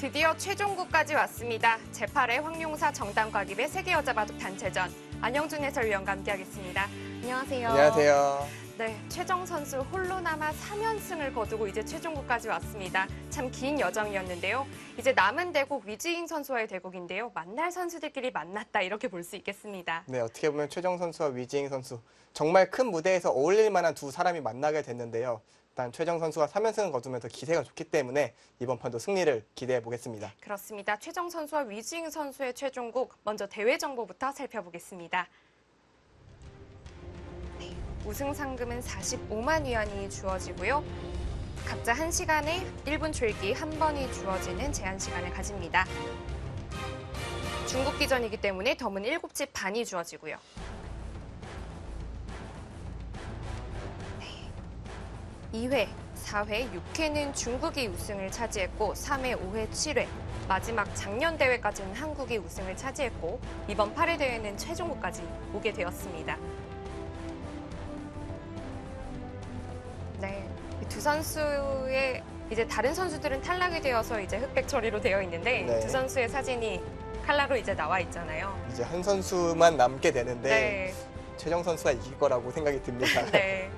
드디어 최종국까지 왔습니다. 제8회 황용사 정당과깁의 세계 여자 바둑 단체전. 안영준 해설위원과 함께하겠습니다. 안녕하세요. 안녕하세요. 네, 최정 선수 홀로 남아 3연승을 거두고 이제 최종국까지 왔습니다. 참 긴 여정이었는데요. 이제 남은 대국 위지잉 선수와의 대국인데요. 만날 선수들끼리 만났다 이렇게 볼 수 있겠습니다. 네, 어떻게 보면 최정 선수와 위지잉 선수 정말 큰 무대에서 어울릴 만한 두 사람이 만나게 됐는데요. 일단 최정 선수가 3연승을 거두면서 기세가 좋기 때문에 이번 판도 승리를 기대해 보겠습니다. 그렇습니다. 최정 선수와 위지잉 선수의 최종국, 먼저 대회 정보부터 살펴보겠습니다. 네, 우승 상금은 45만 위안이 주어지고요. 각자 1시간에 1분 줄기 1번이 주어지는 제한 시간을 가집니다. 중국 기전이기 때문에 덤은 7집 반이 주어지고요. 2회, 4회, 6회는 중국이 우승을 차지했고 3회, 5회, 7회, 마지막 작년 대회까지는 한국이 우승을 차지했고 이번 8회 대회는 최종국까지 오게 되었습니다. 네, 이 두 선수의 이제 다른 선수들은 탈락이 되어서 이제 흑백 처리로 되어 있는데 네. 두 선수의 사진이 칼라로 이제 나와 있잖아요. 이제 한 선수만 남게 되는데 네. 최정 선수가 이길 거라고 생각이 듭니다. 네.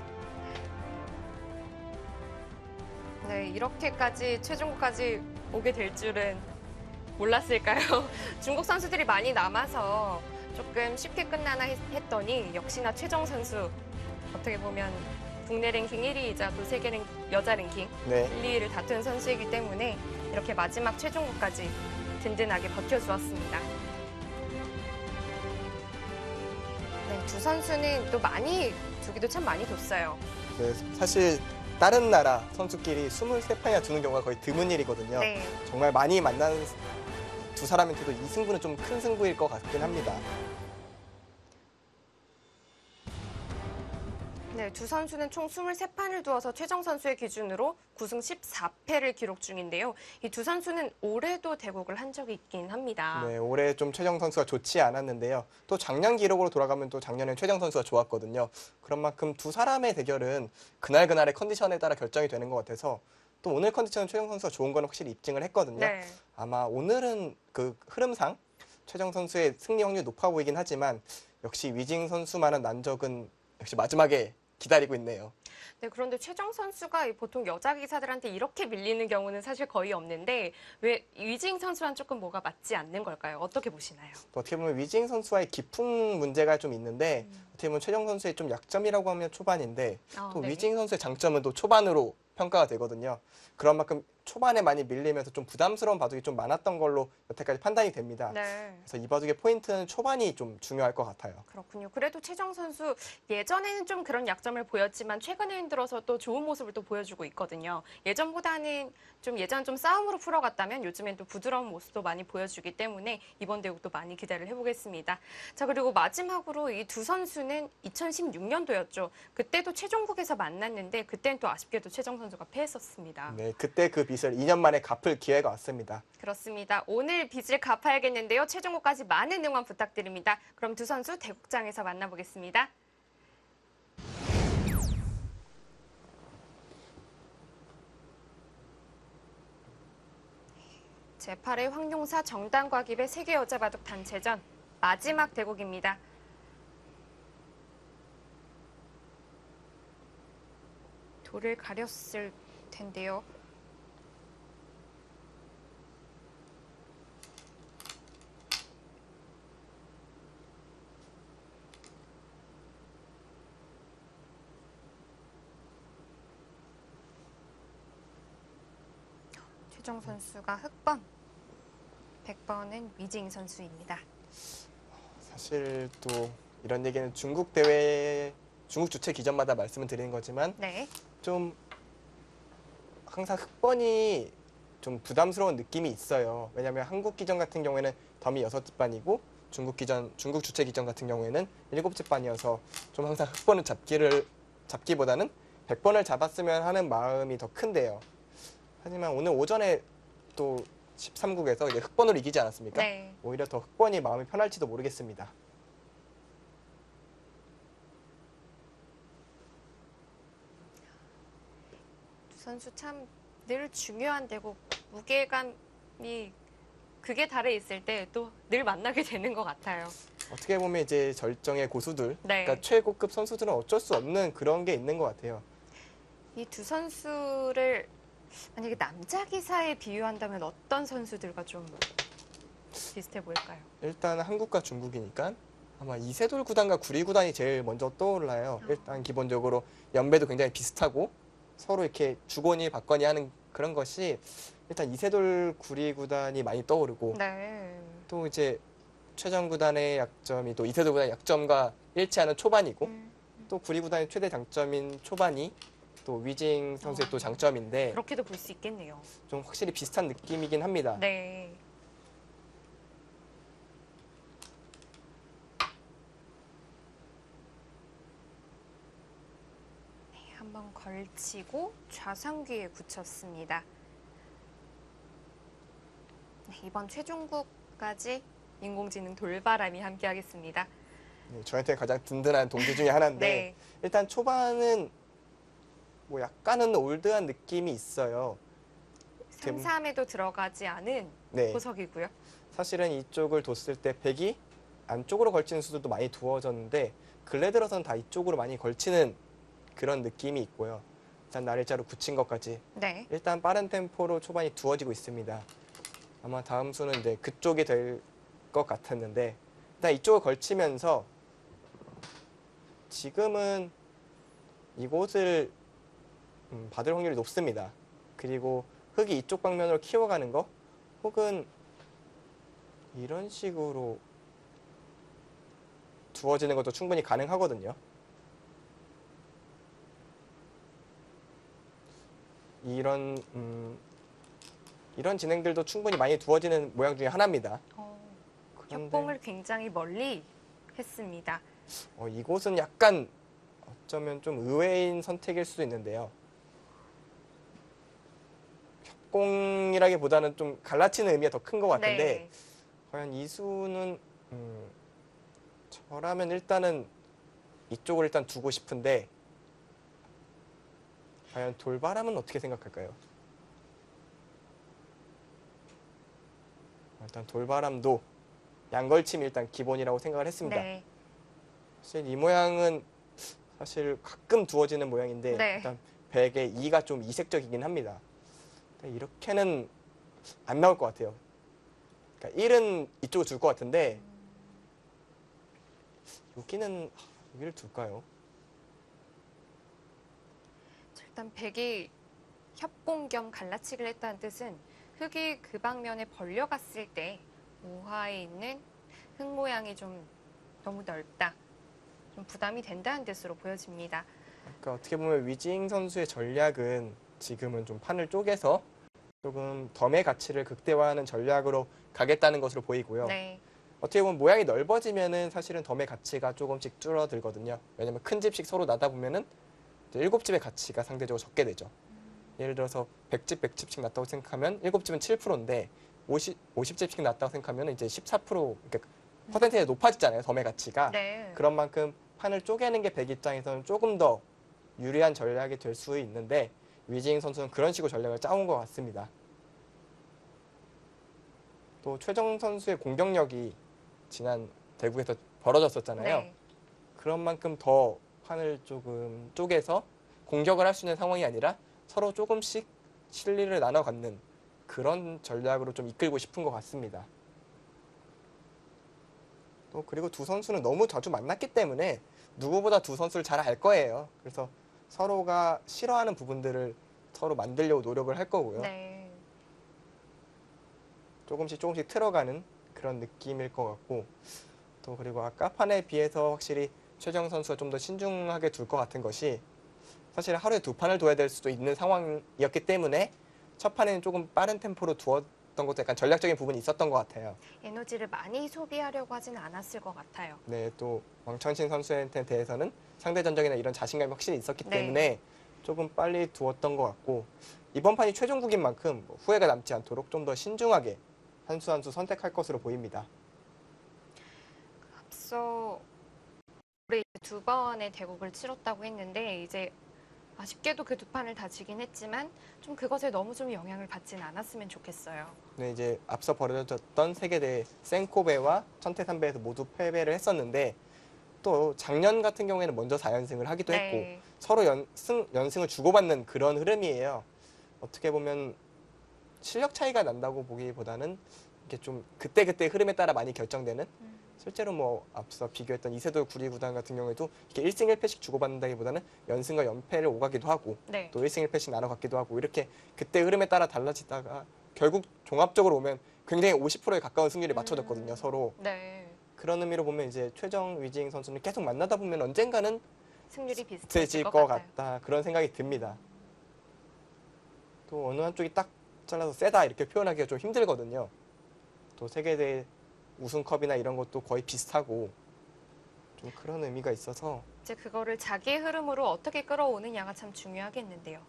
네, 이렇게까지 최종국까지 오게 될 줄은 몰랐을까요? 중국 선수들이 많이 남아서 조금 쉽게 끝나나 했더니 역시나 최정 선수 어떻게 보면 국내 랭킹 1위이자 또 세계 여자 랭킹 네. 1, 2위를 다툰 선수이기 때문에 이렇게 마지막 최종국까지 든든하게 버텨주었습니다. 네, 두 선수는 또 많이 두기도 참 많이 뒀어요. 네, 사실 다른 나라 선수끼리 23판이나 두는 경우가 거의 드문 일이거든요. 네. 정말 많이 만나는 두 사람한테도 이 승부는 좀 큰 승부일 것 같긴 합니다. 네, 두 선수는 총 23판을 두어서 최정 선수의 기준으로 9승 14패를 기록 중인데요. 이 두 선수는 올해도 대국을 한 적이 있긴 합니다. 네, 올해 좀 최정 선수가 좋지 않았는데요. 또 작년 기록으로 돌아가면 또 작년엔 최정 선수가 좋았거든요. 그런 만큼 두 사람의 대결은 그날그날의 컨디션에 따라 결정이 되는 것 같아서 또 오늘 컨디션은 최정 선수가 좋은 건 확실히 입증을 했거든요. 네. 아마 오늘은 그 흐름상 최정 선수의 승리 확률이 높아 보이긴 하지만 역시 위징 선수만한 난적은 역시 마지막에 기다리고 있네요. 네, 그런데 최정 선수가 보통 여자 기사들한테 이렇게 밀리는 경우는 사실 거의 없는데 왜 위징 선수랑 조금 뭐가 맞지 않는 걸까요? 어떻게 보시나요? 어떻게 보면 위징 선수와의 깊은 문제가 좀 있는데 어떻게 보면 최정 선수의 좀 약점이라고 하면 초반인데 또 네. 위징 선수의 장점은 또 초반으로 평가가 되거든요. 그런 만큼 초반에 많이 밀리면서 좀 부담스러운 바둑이 좀 많았던 걸로 여태까지 판단이 됩니다. 네. 그래서 이 바둑의 포인트는 초반이 좀 중요할 것 같아요. 그렇군요. 그래도 최정 선수 예전에는 좀 그런 약점을 보였지만 최근에 들어서 또 좋은 모습을 또 보여주고 있거든요. 예전보다는 예전 좀 싸움으로 풀어갔다면 요즘엔 또 부드러운 모습도 많이 보여주기 때문에 이번 대국도 많이 기대를 해보겠습니다. 자, 그리고 마지막으로 이 두 선수는 2016년도였죠. 그때도 최종국에서 만났는데 그때는 또 아쉽게도 최정 선수가 패했었습니다. 네, 그때 그 빚을 2년 만에 갚을 기회가 왔습니다. 그렇습니다. 오늘 빚을 갚아야겠는데요. 최종국까지 많은 응원 부탁드립니다. 그럼 두 선수 대국장에서 만나보겠습니다. 제8회 황용사 정당과깁의 세계 여자 바둑 단체전 마지막 대국입니다. 돌을 가렸을 텐데요. 최정 선수가 흑번, 100번은 위징 선수입니다. 사실 또 이런 얘기는 중국 대회, 중국 주최 기전마다 말씀을 드리는 거지만 네. 좀 항상 흑번이 좀 부담스러운 느낌이 있어요. 왜냐하면 한국 기전 같은 경우에는 덤이 6집반이고 중국 주최 기전 같은 경우에는 7집반이어서 좀 항상 흑번을 잡기보다는 100번을 잡았으면 하는 마음이 더 큰데요. 하지만 오늘 오전에 또 13국에서 이제 흑번으로 이기지 않았습니까? 네. 오히려 더 흑번이 마음이 편할지도 모르겠습니다. 두 선수 참 늘 중요한 대국, 무게감이 극에 달해 있을 때 또 늘 만나게 되는 것 같아요. 어떻게 보면 이제 절정의 고수들, 네. 그러니까 최고급 선수들은 어쩔 수 없는 그런 게 있는 것 같아요. 이 두 선수를 만약에 남자 기사에 비유한다면 어떤 선수들과 좀 비슷해 보일까요? 일단 한국과 중국이니까 아마 이세돌 구단과 구리 구단이 제일 먼저 떠올라요. 일단 기본적으로 연배도 굉장히 비슷하고 서로 이렇게 주거니 받거니 하는 그런 것이 일단 이세돌 구리 구단이 많이 떠오르고 네. 또 이제 최정 구단의 약점이 또 이세돌 구단의 약점과 일치하는 초반이고 또 구리 구단의 최대 장점인 초반이 또 위징 선수의 또 장점인데 그렇게도 볼 수 있겠네요. 좀 확실히 비슷한 느낌이긴 합니다. 네. 한번 걸치고 좌상귀에 붙였습니다. 네, 이번 최종국까지 인공지능 돌바람이 함께하겠습니다. 네, 저한테 가장 든든한 동기 중에 하나인데 네. 일단 초반은 뭐 약간은 올드한 느낌이 있어요. 3, 3에도 들어가지 않은 네, 호석이고요. 사실은 이쪽을 뒀을 때 백이 안쪽으로 걸치는 수들도 많이 두어졌는데 근래 들어서는 다 이쪽으로 많이 걸치는 그런 느낌이 있고요. 일단 날일자로 굳힌 것까지 네. 일단 빠른 템포로 초반이 두어지고 있습니다. 아마 다음 수는 이제 그쪽이 될 것 같았는데 일단 이쪽을 걸치면서 지금은 이곳을 받을 확률이 높습니다. 그리고 흙이 이쪽 방면으로 키워가는 거 혹은 이런 식으로 두어지는 것도 충분히 가능하거든요. 이런 진행들도 충분히 많이 두어지는 모양 중에 하나입니다. 그런데 협공을 굉장히 멀리 했습니다. 이곳은 약간 어쩌면 좀 의외인 선택일 수도 있는데요. 협공이라기보다는 좀 갈라치는 의미가 더 큰 것 같은데 네. 과연 이 수는 저라면 일단은 이쪽을 일단 두고 싶은데 과연 돌바람은 어떻게 생각할까요? 일단 돌바람도 양걸침이 일단 기본이라고 생각을 했습니다. 네. 사실 이 모양은 사실 가끔 두어지는 모양인데 네. 일단 백의 2가 좀 이색적이긴 합니다. 이렇게는 안 나올 것 같아요. 그러니까 1은 이쪽을 둘 것 같은데 여기를 둘까요? 일단 백이 협공 겸 갈라치기를 했다는 뜻은 흙이 그 방면에 벌려갔을 때 우하에 있는 흙 모양이 좀 너무 넓다. 좀 부담이 된다는 뜻으로 보여집니다. 그러니까 어떻게 보면 위징 선수의 전략은 지금은 좀 판을 쪼개서 조금 덤의 가치를 극대화하는 전략으로 가겠다는 것으로 보이고요. 네. 어떻게 보면 모양이 넓어지면은 사실은 덤의 가치가 조금씩 줄어들거든요. 왜냐면 큰 집씩 서로 나다 보면은 7집의 가치가 상대적으로 적게 되죠. 예를 들어서 100집, 100집씩 났다고 생각하면 7집은 7%인데 50집씩 났다고 생각하면 이제 14% 그러니까 퍼센테이지 높아지잖아요. 덤의 가치가. 네. 그런 만큼 판을 쪼개는 게 백 입장에서는 조금 더 유리한 전략이 될 수 있는데 위징 선수는 그런 식으로 전략을 짜온 것 같습니다. 또 최정 선수의 공격력이 지난 대국에서 벌어졌었잖아요. 네. 그런 만큼 더 판을 조금 쪼개서 공격을 할 수 있는 상황이 아니라 서로 조금씩 실리를 나눠 갖는 그런 전략으로 좀 이끌고 싶은 것 같습니다. 또 그리고 두 선수는 너무 자주 만났기 때문에 누구보다 두 선수를 잘 알 거예요. 그래서 서로가 싫어하는 부분들을 서로 만들려고 노력을 할 거고요. 네. 조금씩 틀어가는 그런 느낌일 것 같고 또 그리고 아까 판에 비해서 확실히 최정 선수가 좀 더 신중하게 둘 것 같은 것이 사실 하루에 2판을 둬야 될 수도 있는 상황이었기 때문에 첫 판에는 조금 빠른 템포로 두었던 것도 약간 전략적인 부분이 있었던 것 같아요. 에너지를 많이 소비하려고 하진 않았을 것 같아요. 네, 또 왕천신 선수한테 대해서는 상대 전적이나 이런 자신감이 확실히 있었기 네. 때문에 조금 빨리 두었던 것 같고 이번 판이 최종국인 만큼 후회가 남지 않도록 좀 더 신중하게 한 수 한 수 선택할 것으로 보입니다. 앞서 올해 2번의 대국을 치렀다고 했는데 이제 아쉽게도 그 두 판을 다 지긴 했지만 좀 그것에 너무 좀 영향을 받지는 않았으면 좋겠어요. 네, 이제 앞서 벌어졌던 세계대회 생코베와 천태삼배에서 모두 패배를 했었는데 또 작년 같은 경우에는 먼저 4연승을 하기도 했고 네. 서로 연승을 주고받는 그런 흐름이에요. 어떻게 보면 실력 차이가 난다고 보기보다는 이게 좀 그때그때 흐름에 따라 많이 결정되는 실제로 뭐 앞서 비교했던 이세돌 구리구단 같은 경우에도 이렇게 1승 1패씩 주고받는다기보다는 연승과 연패를 오가기도 하고 네. 또 1승 1패씩 나눠 갖기도 하고 이렇게 그때 흐름에 따라 달라지다가 결국 종합적으로 보면 굉장히 50%에 가까운 승률이 맞춰졌거든요, 서로. 네. 그런 의미로 보면 이제 최정 위징 선수는 계속 만나다 보면 언젠가는 승률이 비슷해질 비슷해질 것 것 같아요. 같다 그런 생각이 듭니다. 또 어느 한쪽이 딱 잘라서 세다 이렇게 표현하기가 좀 힘들거든요. 또 세계대회 우승컵이나 이런 것도 거의 비슷하고 좀 그런 의미가 있어서 이제 그거를 자기의 흐름으로 어떻게 끌어오느냐가 참 중요하겠는데요.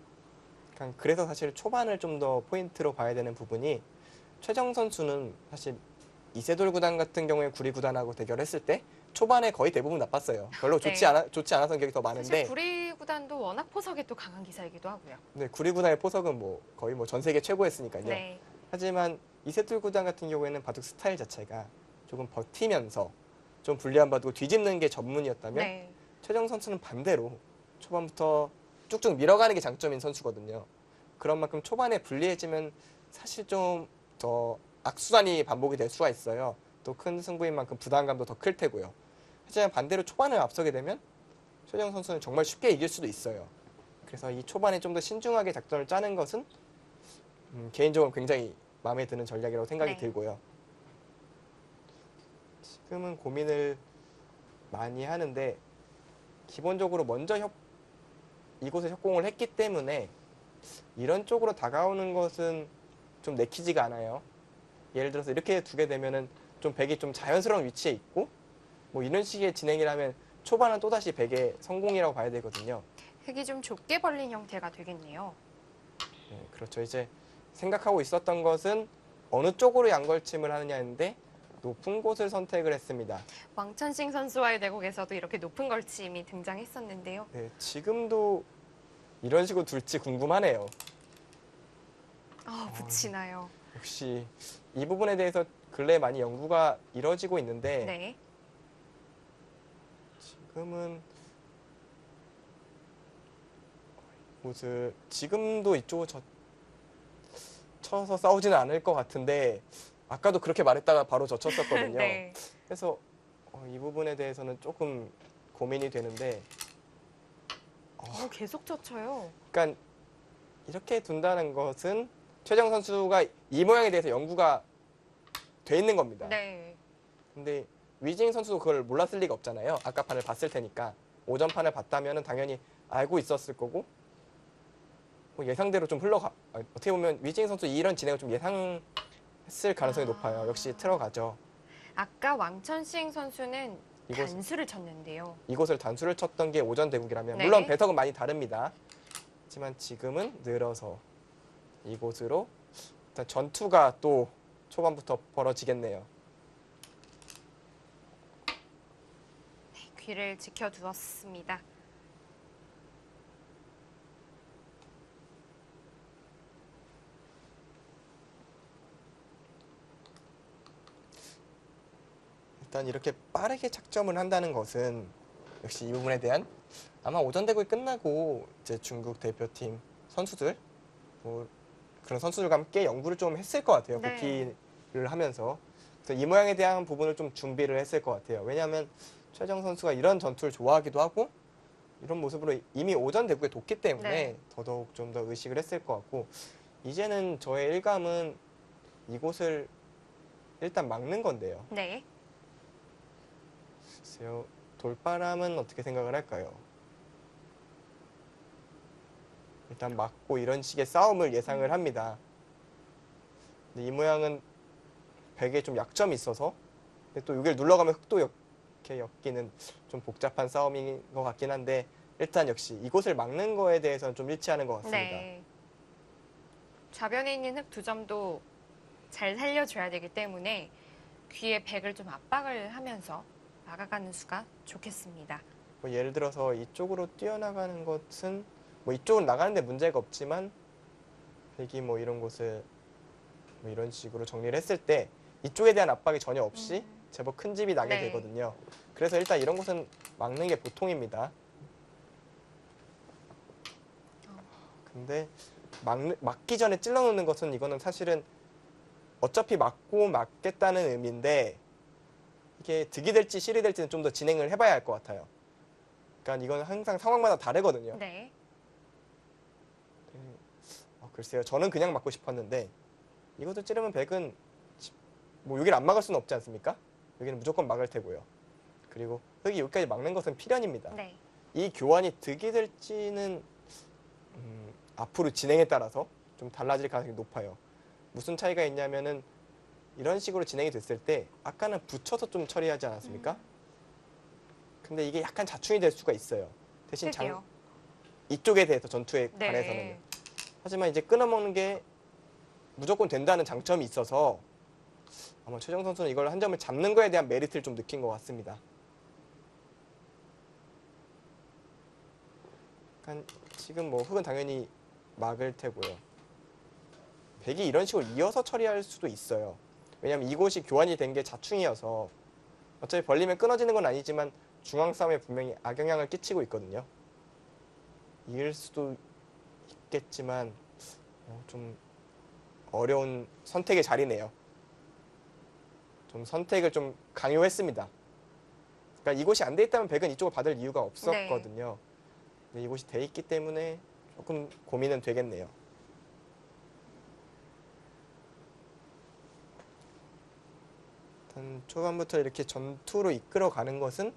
그래서 사실 초반을 좀 더 포인트로 봐야 되는 부분이 최정 선수는 사실 이세돌 구단 같은 경우에 구리 구단하고 대결했을 때 초반에 거의 대부분 나빴어요. 별로 네. 좋지 않았던 기억이 더 사실 많은데 구리 구단도 워낙 포석이 또 강한 기사이기도 하고요. 네, 구리 구단의 포석은 뭐 거의 뭐 전 세계 최고였으니까요. 네. 하지만 이세돌 구단 같은 경우에는 바둑 스타일 자체가 조금 버티면서 좀 불리한 바둑을 뒤집는 게 전문이었다면 네. 최정 선수는 반대로 초반부터 쭉쭉 밀어가는 게 장점인 선수거든요. 그런 만큼 초반에 불리해지면 사실 좀 더 악순환이 반복이 될 수가 있어요. 또 큰 승부인 만큼 부담감도 더 클 테고요. 하지만 반대로 초반을 앞서게 되면 최정 선수는 정말 쉽게 이길 수도 있어요. 그래서 이 초반에 좀 더 신중하게 작전을 짜는 것은 개인적으로 굉장히 마음에 드는 전략이라고 생각이 네. 들고요. 지금은 고민을 많이 하는데 기본적으로 먼저 이곳에 협공을 했기 때문에 이런 쪽으로 다가오는 것은 좀 내키지가 않아요. 예를 들어서 이렇게 두게 되면은 좀 백이 좀 자연스러운 위치에 있고 뭐 이런 식의 진행이라면 초반은 또다시 백의 성공이라고 봐야 되거든요. 흙이 좀 좁게 벌린 형태가 되겠네요. 네, 그렇죠. 이제 생각하고 있었던 것은 어느 쪽으로 양걸침을 하느냐인데 높은 곳을 선택을 했습니다. 왕천식 선수와의 대국에서도 이렇게 높은 걸침이 등장했었는데요. 네, 지금도 이런 식으로 둘지 궁금하네요. 붙이나요? 역시 이 부분에 대해서 근래에 많이 연구가 이뤄지고 있는데 네. 지금은 곳을 지금도 이쪽을 쳐서 싸우지는 않을 것 같은데 아까도 그렇게 말했다가 바로 젖혔었거든요. 네. 그래서 이 부분에 대해서는 조금 고민이 되는데 계속 젖혀요. 그러니까 이렇게 둔다는 것은 최정 선수가 이 모양에 대해서 연구가 돼 있는 겁니다. 네. 근데 위징 선수도 그걸 몰랐을 리가 없잖아요. 아까 판을 봤을 테니까. 오전판을 봤다면 당연히 알고 있었을 거고 뭐 예상대로 좀 어떻게 보면 위징 선수 이런 진행을 좀 예상했을 가능성이 높아요. 역시 들어가죠. 아까 왕천식 선수는 이곳- 단수를 쳤는데요. 이곳을 단수를 쳤던 게 오전 대국이라면 네. 물론 배석은 많이 다릅니다. 하지만 지금은 늘어서 이곳으로 일단 전투가 또 초반부터 벌어지겠네요. 귀를 지켜두었습니다. 일단 이렇게 빠르게 착점을 한다는 것은 역시 이 부분에 대한 아마 오전 대국이 끝나고 이제 중국 대표팀 선수들 뭐 그런 선수들과 함께 연구를 좀 했을 것 같아요. 네. 복귀를 하면서 그래서 이 모양에 대한 부분을 좀 준비를 했을 것 같아요. 왜냐하면 최정 선수가 이런 전투를 좋아하기도 하고 이런 모습으로 이미 오전 대국에 뒀기 때문에 네. 더더욱 좀 더 의식을 했을 것 같고 이제는 저의 일감은 이곳을 일단 막는 건데요. 네. 글쎄요, 돌바람은 어떻게 생각을 할까요? 일단 막고 이런 식의 싸움을 예상을 합니다. 근데 이 모양은 백에 좀 약점이 있어서 근데 또 여기를 눌러가면 흙도 이렇게 엮이는 좀 복잡한 싸움인 것 같긴 한데 일단 역시 이곳을 막는 거에 대해서는 좀 일치하는 것 같습니다. 네. 좌변에 있는 흙 두 점도 잘 살려줘야 되기 때문에 귀에 백을 좀 압박을 하면서 막아가는 수가 좋겠습니다. 뭐 예를 들어서 이쪽으로 뛰어나가는 것은 뭐 이쪽으로 나가는데 문제가 없지만 백이 뭐 이런 곳을 뭐 이런 식으로 정리를 했을 때 이쪽에 대한 압박이 전혀 없이 제법 큰 집이 나게 네. 되거든요. 그래서 일단 이런 곳은 막는 게 보통입니다. 근데 막기 전에 찔러 놓는 것은 이거는 사실은 어차피 막고 막겠다는 의미인데 이게 득이 될지 실이 될지는 좀 더 진행을 해봐야 할 것 같아요. 그러니까 이건 항상 상황마다 다르거든요. 네. 글쎄요. 저는 그냥 막고 싶었는데 이것도 찌르면 백은 뭐 여기를 안 막을 수는 없지 않습니까? 여기는 무조건 막을 테고요. 그리고 흑이 여기까지 막는 것은 필연입니다. 네. 이 교환이 득이 될지는 앞으로 진행에 따라서 좀 달라질 가능성이 높아요. 무슨 차이가 있냐면은 이런 식으로 진행이 됐을 때 아까는 붙여서 좀 처리하지 않았습니까? 근데 이게 약간 자충이 될 수가 있어요. 대신 그게요. 이쪽에 대해서 전투에 네. 관해서는요. 하지만 이제 끊어먹는 게 무조건 된다는 장점이 있어서 아마 최정 선수는 이걸 한 점을 잡는 거에 대한 메리트를 좀 느낀 것 같습니다. 그러니까 지금 뭐 흑은 당연히 막을 테고요. 백이 이런 식으로 이어서 처리할 수도 있어요. 왜냐하면 이곳이 교환이 된 게 자충이어서 어차피 벌리면 끊어지는 건 아니지만 중앙 싸움에 분명히 악영향을 끼치고 있거든요. 이을 수도 있겠지만 좀 어려운 선택의 자리네요. 좀 선택을 좀 강요했습니다. 그러니까 이곳이 안 돼 있다면 백은 이쪽을 받을 이유가 없었거든요. 근데 이곳이 돼 있기 때문에 조금 고민은 되겠네요. 일단 초반부터 이렇게 전투로 이끌어가는 것은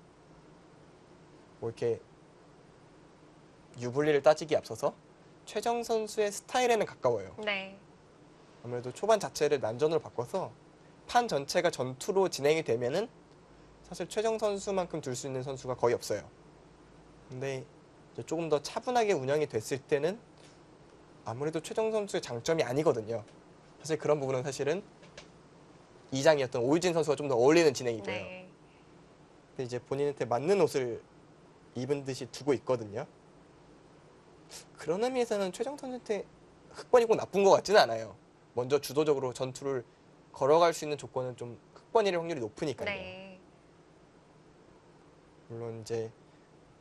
뭐 이렇게 유불리를 따지기 앞서서 최정 선수의 스타일에는 가까워요. 네. 아무래도 초반 자체를 난전으로 바꿔서 판 전체가 전투로 진행이 되면은 사실 최정 선수만큼 둘 수 있는 선수가 거의 없어요. 근데 이제 조금 더 차분하게 운영이 됐을 때는 아무래도 최정 선수의 장점이 아니거든요. 사실 그런 부분은 사실은 2장이었던 오유진 선수가 좀 더 어울리는 진행이고요. 네. 근데 이제 본인한테 맞는 옷을 입은 듯이 두고 있거든요. 그런 의미에서는 최정 선수한테 흑번이 꼭 나쁜 것 같지는 않아요. 먼저 주도적으로 전투를 걸어갈 수 있는 조건은 좀 흑번일 확률이 높으니까요. 네. 물론 이제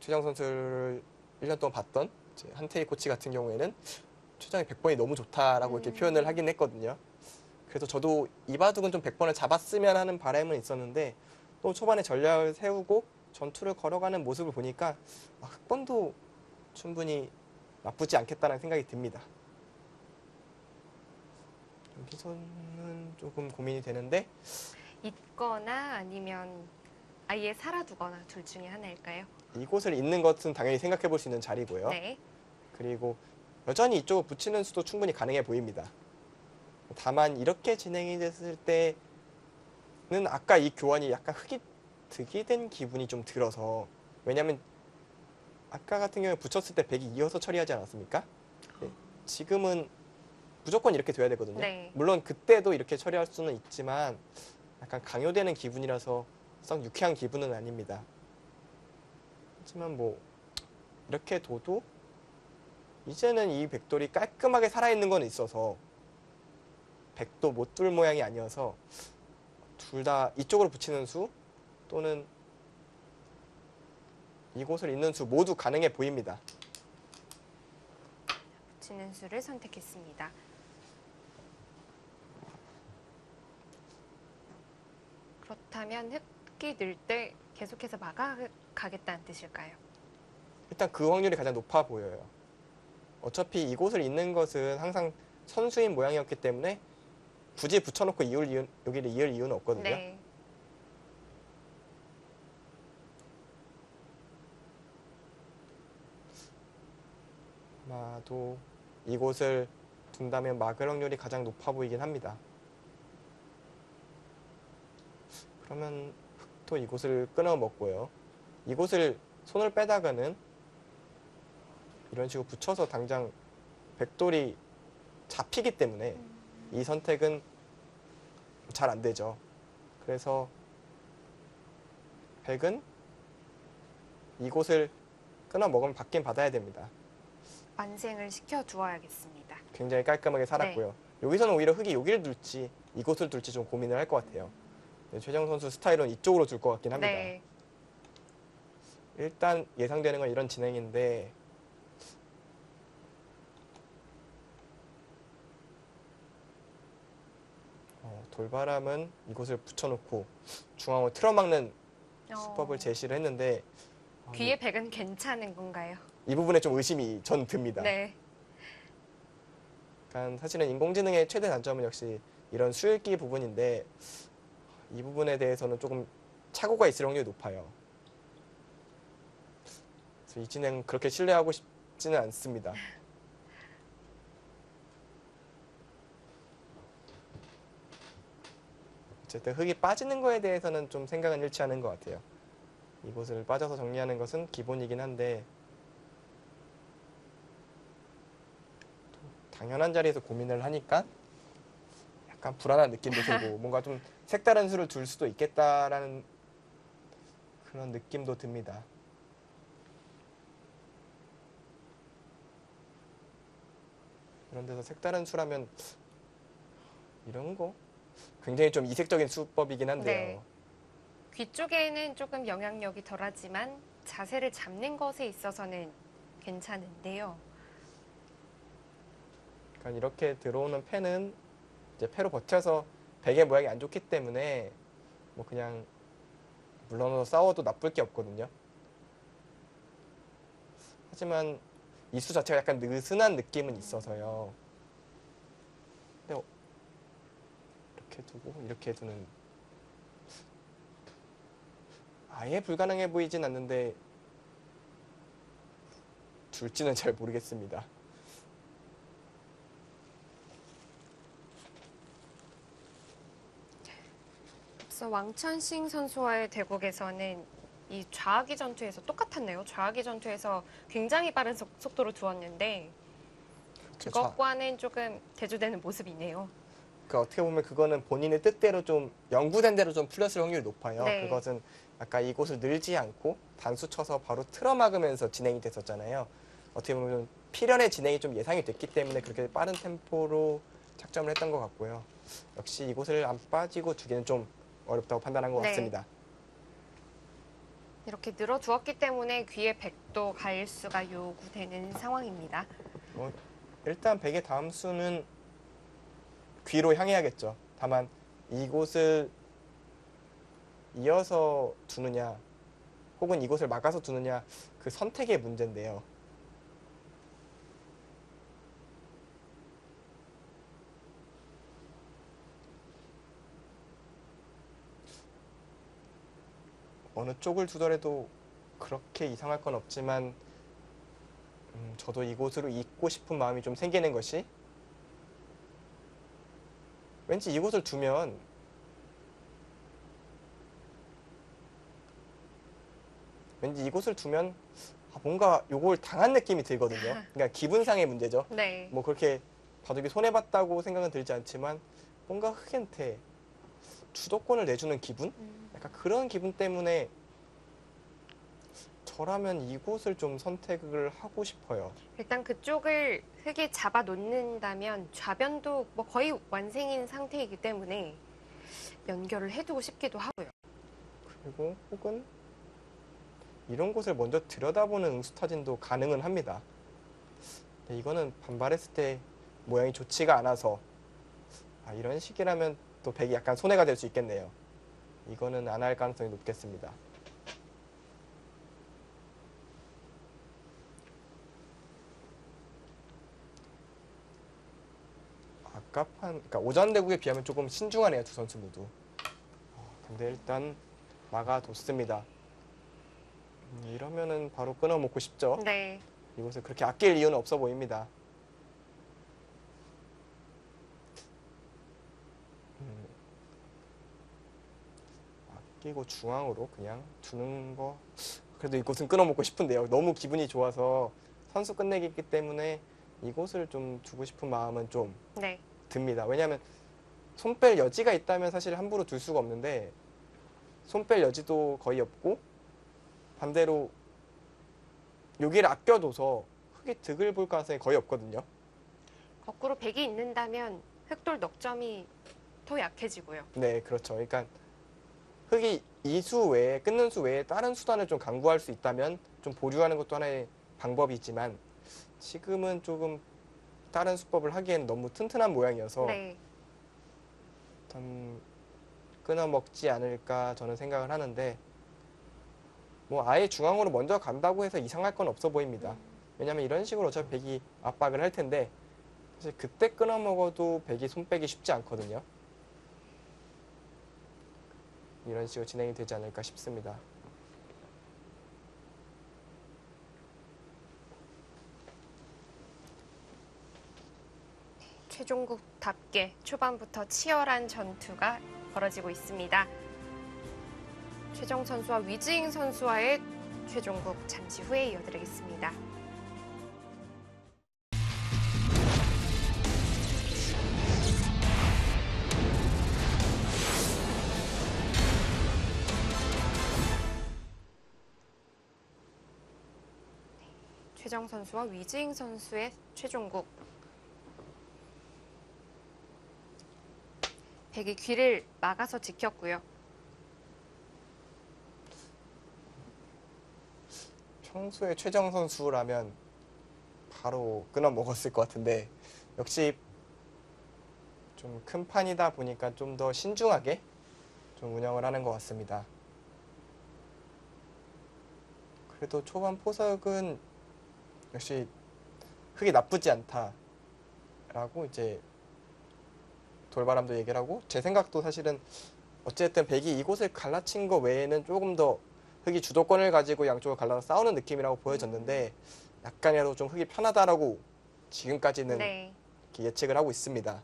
최정 선수를 1년 동안 봤던 이제 한태희 코치 같은 경우에는 최정의 100번이 너무 좋다라고 이렇게 표현을 하긴 했거든요. 그래서 저도 이 바둑은 좀 100번을 잡았으면 하는 바람은 있었는데 또 초반에 전략을 세우고 전투를 걸어가는 모습을 보니까 흑번도 충분히 나쁘지 않겠다는 생각이 듭니다. 여기서는 조금 고민이 되는데 있거나 아니면 아예 살아두거나 둘 중에 하나일까요? 이곳을 잇는 것은 당연히 생각해 볼 수 있는 자리고요. 네. 그리고 여전히 이쪽을 붙이는 수도 충분히 가능해 보입니다. 다만 이렇게 진행이 됐을 때는 아까 이 교환이 약간 흑이 득이 된 기분이 좀 들어서 왜냐면 아까 같은 경우에 붙였을 때 백이 이어서 처리하지 않았습니까? 네, 지금은 무조건 이렇게 돼야 되거든요. 네. 물론 그때도 이렇게 처리할 수는 있지만 약간 강요되는 기분이라서 썩 유쾌한 기분은 아닙니다. 하지만 뭐 이렇게 둬도 이제는 이 백돌이 깔끔하게 살아있는 건 있어서 백도 못 둘 모양이 아니어서 둘 다 이쪽으로 붙이는 수 또는 이곳을 잇는 수 모두 가능해 보입니다. 붙이는 수를 선택했습니다. 그렇다면 흑이 늘 때 계속해서 막아가겠다는 뜻일까요? 일단 그 확률이 가장 높아 보여요. 어차피 이곳을 잇는 것은 항상 선수인 모양이었기 때문에 굳이 붙여놓고 여기를 이을 이유는 없거든요. 네. 아마도 이곳을 둔다면 막을 확률이 가장 높아 보이긴 합니다. 그러면 흑도 이곳을 끊어 먹고요. 이곳을 손을 빼다가는 이런 식으로 붙여서 당장 백돌이 잡히기 때문에 이 선택은 잘 안 되죠. 그래서 백은 이곳을 끊어 먹으면 받긴 받아야 됩니다. 완생을 시켜두어야겠습니다. 굉장히 깔끔하게 살았고요. 여기서는 오히려 흙이 여기를 둘지 이곳을 둘지 좀 고민을 할 것 같아요. 네, 최정 선수 스타일은 이쪽으로 둘 것 같긴 합니다. 네. 일단 예상되는 건 이런 진행인데 돌바람은 이곳을 붙여놓고 중앙으로 틀어막는 수법을 제시를 했는데 귀의 백은 괜찮은 건가요? 이 부분에 좀 의심이 전 듭니다. 네. 그러니까 사실은 인공지능의 최대 단점은 역시 이런 수읽기 부분인데 이 부분에 대해서는 조금 착오가 있을 확률이 높아요. 그래서 이 진행 그렇게 신뢰하고 싶지는 않습니다. 어쨌든 흙이 빠지는 거에 대해서는 좀 생각은 일치하는 것 같아요. 이곳을 빠져서 정리하는 것은 기본이긴 한데 당연한 자리에서 고민을 하니까 약간 불안한 느낌도 들고 뭔가 좀 색다른 수를 둘 수도 있겠다라는 그런 느낌도 듭니다. 이런 데서 색다른 수라면 이런 거 굉장히 좀 이색적인 수법이긴 한데요. 네. 귀 쪽에는 조금 영향력이 덜하지만 자세를 잡는 것에 있어서는 괜찮은데요. 그러니까 이렇게 들어오는 패는 이제 패로 버텨서 베개 모양이 안 좋기 때문에 뭐 그냥 물러나서 싸워도 나쁠 게 없거든요. 하지만 이 수 자체가 약간 느슨한 느낌은 있어서요. 근데 이렇게 두고 이렇게 두는 아예 불가능해 보이진 않는데 둘지는 잘 모르겠습니다. 앞서 왕천싱 선수와의 대국에서는 이 좌하기 전투에서 똑같았네요. 좌하기 전투에서 굉장히 빠른 속도로 두었는데 그것과는 조금 대조되는 모습이네요. 그 어떻게 보면 그거는 본인의 뜻대로 좀 연구된 대로 좀 풀렸을 확률이 높아요. 네. 그것은 아까 이곳을 늘지 않고 단수 쳐서 바로 틀어막으면서 진행이 됐었잖아요. 어떻게 보면 필연의 진행이 좀 예상이 됐기 때문에 그렇게 빠른 템포로 착점을 했던 것 같고요. 역시 이곳을 안 빠지고 두기는 좀 어렵다고 판단한 것 네. 같습니다. 이렇게 늘어두었기 때문에 귀의 백도 갈 수가 요구되는 상황입니다. 일단 100의 다음 수는 귀로 향해야겠죠. 다만 이곳을 이어서 두느냐 혹은 이곳을 막아서 두느냐 그 선택의 문제인데요. 어느 쪽을 두더라도 그렇게 이상할 건 없지만 저도 이곳으로 있고 싶은 마음이 좀 생기는 것이 왠지 이곳을 두면 뭔가 요걸 당한 느낌이 들거든요. 그러니까 기분상의 문제죠. 네. 뭐 그렇게 바둑이 손해봤다고 생각은 들지 않지만 뭔가 흑한테 주도권을 내주는 기분? 약간 그런 기분 때문에 저라면 이곳을 좀 선택을 하고 싶어요. 일단 그쪽을 흙에 잡아 놓는다면 좌변도 뭐 거의 완생인 상태이기 때문에 연결을 해두고 싶기도 하고요. 그리고 혹은 이런 곳을 먼저 들여다보는 응수타진도 가능은 합니다. 근데 이거는 반발했을 때 모양이 좋지가 않아서 이런 식이라면 또 백이 약간 손해가 될 수 있겠네요. 이거는 안 할 가능성이 높겠습니다. 그러니까 오전대국에 비하면 조금 신중하네요, 두 선수 모두. 근데 일단 막아뒀습니다. 이러면은 바로 끊어먹고 싶죠. 네. 이곳을 그렇게 아낄 이유는 없어 보입니다. 아끼고 중앙으로 그냥 두는 거. 그래도 이곳은 끊어먹고 싶은데요. 너무 기분이 좋아서 선수 끝내기이기 때문에 이곳을 좀 두고 싶은 마음은 좀 네. 듭니다. 왜냐하면 손 뺄 여지가 있다면 사실 함부로 둘 수가 없는데 손 뺄 여지도 거의 없고 반대로 여기를 아껴둬서 흑이 득을 볼 가능성이 거의 없거든요. 거꾸로 백이 있는다면 흑돌 넉점이 더 약해지고요. 네, 그렇죠. 그러니까 흑이 이 수 외에 끊는 수 외에 다른 수단을 좀 강구할 수 있다면 좀 보류하는 것도 하나의 방법이지만 지금은 조금 다른 수법을 하기엔 너무 튼튼한 모양이어서 네. 좀 끊어 먹지 않을까 저는 생각을 하는데 뭐 아예 중앙으로 먼저 간다고 해서 이상할 건 없어 보입니다. 왜냐면 이런 식으로 어차피 백이 압박을 할 텐데 사실 그때 끊어 먹어도 백이 손 빼기 쉽지 않거든요. 이런 식으로 진행이 되지 않을까 싶습니다. 최종국답게 초반부터 치열한 전투가 벌어지고 있습니다. 최정 선수와 위즈잉 선수와의 최종국 잠시 후에 이어드리겠습니다. 최정 선수와 위즈잉 선수의 최종국. 백이 귀를 막아서 지켰고요. 평소에 최정 선수라면 바로 끊어 먹었을 것 같은데 역시 좀 큰 판이다 보니까 좀 더 신중하게 좀 운영을 하는 것 같습니다. 그래도 초반 포석은 역시 흑이 나쁘지 않다라고 이제 돌바람도 얘기를 하고 제 생각도 사실은 어쨌든 백이 이곳을 갈라친 거 외에는 조금 더 흑이 주도권을 가지고 양쪽을 갈라서 싸우는 느낌이라고 보여졌는데 약간이라도 좀 흑이 편하다라고 지금까지는 네. 이렇게 예측을 하고 있습니다.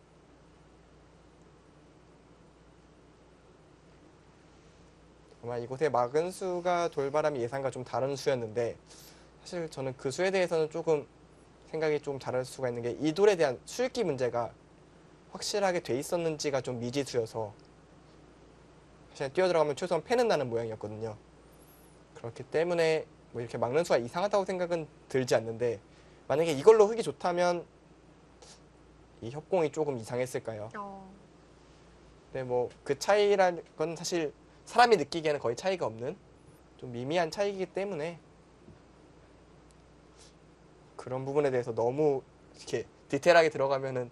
아마 이곳의 막은 수가 돌바람이 예상과 좀 다른 수였는데 사실 저는 그 수에 대해서는 조금 생각이 좀 다를 수가 있는 게 이 돌에 대한 수읽기 문제가 확실하게 돼 있었는지가 좀 미지수여서 사실 뛰어 들어가면 최소한 패는 나는 모양이었거든요. 그렇기 때문에 뭐 이렇게 막는 수가 이상하다고 생각은 들지 않는데 만약에 이걸로 흑이 좋다면 이 협공이 조금 이상했을까요? 근데 뭐 그 차이란 건 사실 사람이 느끼기에는 거의 차이가 없는 좀 미미한 차이이기 때문에 그런 부분에 대해서 너무 이렇게 디테일하게 들어가면은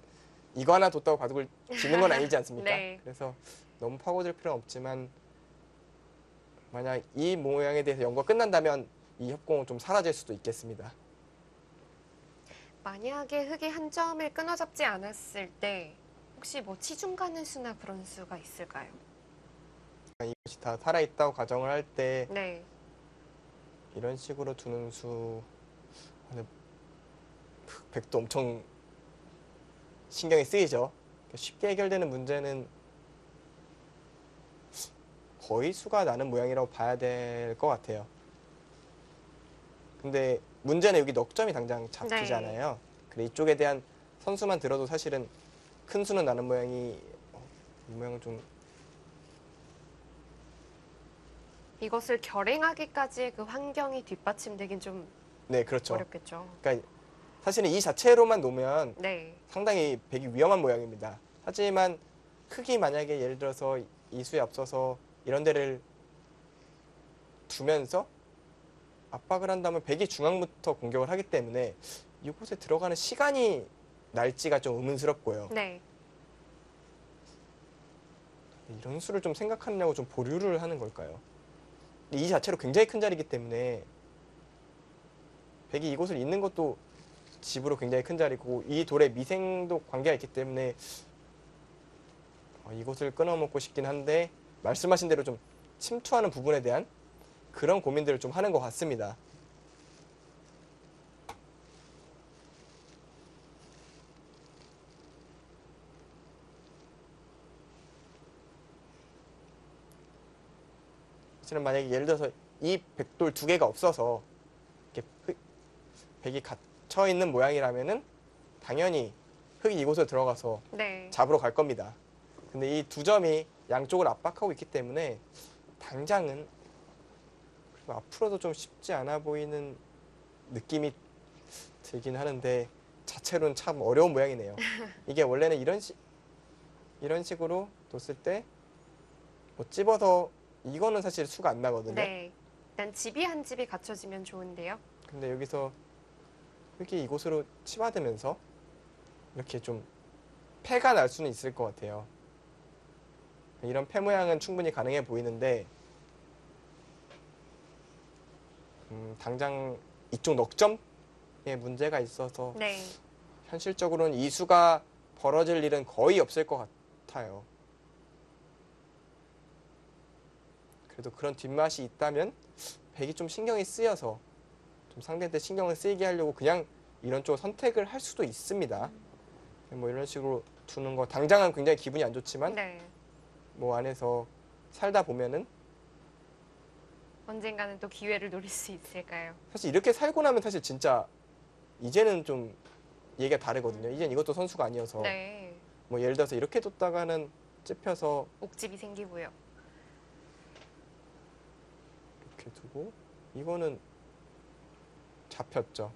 이거 하나 뒀다고 바둑을 지는 건 아니지 않습니까? 네. 그래서 너무 파고들 필요는 없지만 만약 이 모양에 대해서 연구가 끝난다면 이 협공은 좀 사라질 수도 있겠습니다. 만약에 흑이 한 점을 끊어잡지 않았을 때 혹시 뭐 치중 가는 수나 그런 수가 있을까요? 이것이 다 살아있다고 가정을 할 때 네. 이런 식으로 두는 수 근데 백도 엄청 신경이 쓰이죠. 쉽게 해결되는 문제는 거의 수가 나는 모양이라고 봐야 될 것 같아요. 근데 문제는 여기 넉점이 당장 잡히잖아요. 그래 이쪽에 대한 선수만 들어도 사실은 큰 수는 나는 모양이 이 모양은 좀 이것을 결행하기까지의 그 환경이 뒷받침되긴 좀 네, 그렇죠. 어렵겠죠. 그러니까 사실은 이 자체로만 놓으면 네. 상당히 백이 위험한 모양입니다. 하지만 흑이 만약에 예를 들어서 이 수에 앞서서 이런 데를 두면서 압박을 한다면 백이 중앙부터 공격을 하기 때문에 이곳에 들어가는 시간이 날지가 좀 의문스럽고요. 네. 이런 수를 좀 생각하느냐고 좀 보류를 하는 걸까요? 이 자체로 굉장히 큰 자리이기 때문에 백이 이곳을 잇는 것도 집으로 굉장히 큰 자리고 이 돌의 미생도 관계가 있기 때문에 이곳을 끊어먹고 싶긴 한데 말씀하신 대로 좀 침투하는 부분에 대한 그런 고민들을 좀 하는 것 같습니다. 사실은 만약에 예를 들어서 이 백돌 두 개가 없어서 이렇게 백이 갇혀 있는 모양이라면은 당연히 흑이 이곳에 들어가서 네. 잡으러 갈 겁니다. 근데 이 두 점이 양쪽을 압박하고 있기 때문에 당장은 그리고 앞으로도 좀 쉽지 않아 보이는 느낌이 들긴 하는데 자체로는 참 어려운 모양이네요. 이게 원래는 이런 식으로 뒀을 때 뭐 찝어서 이거는 사실 수가 안 나거든요. 네. 일단 집이 한 집이 갖춰지면 좋은데요. 근데 여기서 흙이 이곳으로 치받으면서 이렇게 좀 패가 날 수는 있을 것 같아요. 이런 패 모양은 충분히 가능해 보이는데 당장 이쪽 넉점에 문제가 있어서 네. 현실적으로는 이 수가 벌어질 일은 거의 없을 것 같아요. 그래도 그런 뒷맛이 있다면 백이 좀 신경이 쓰여서 좀 상대한테 신경을 쓰이게 하려고 그냥 이런 쪽을 선택을 할 수도 있습니다. 뭐 이런 식으로 두는 거 당장은 굉장히 기분이 안 좋지만 네. 뭐 안에서 살다 보면은 언젠가는 또 기회를 노릴 수 있을까요? 사실 이렇게 살고 나면 사실 진짜 이제는 좀 얘기가 다르거든요. 이젠 이것도 선수가 아니어서 네. 뭐 예를 들어서 이렇게 뒀다가는 찝혀서 옥집이 생기고요. 이렇게 두고 이거는 잡혔죠.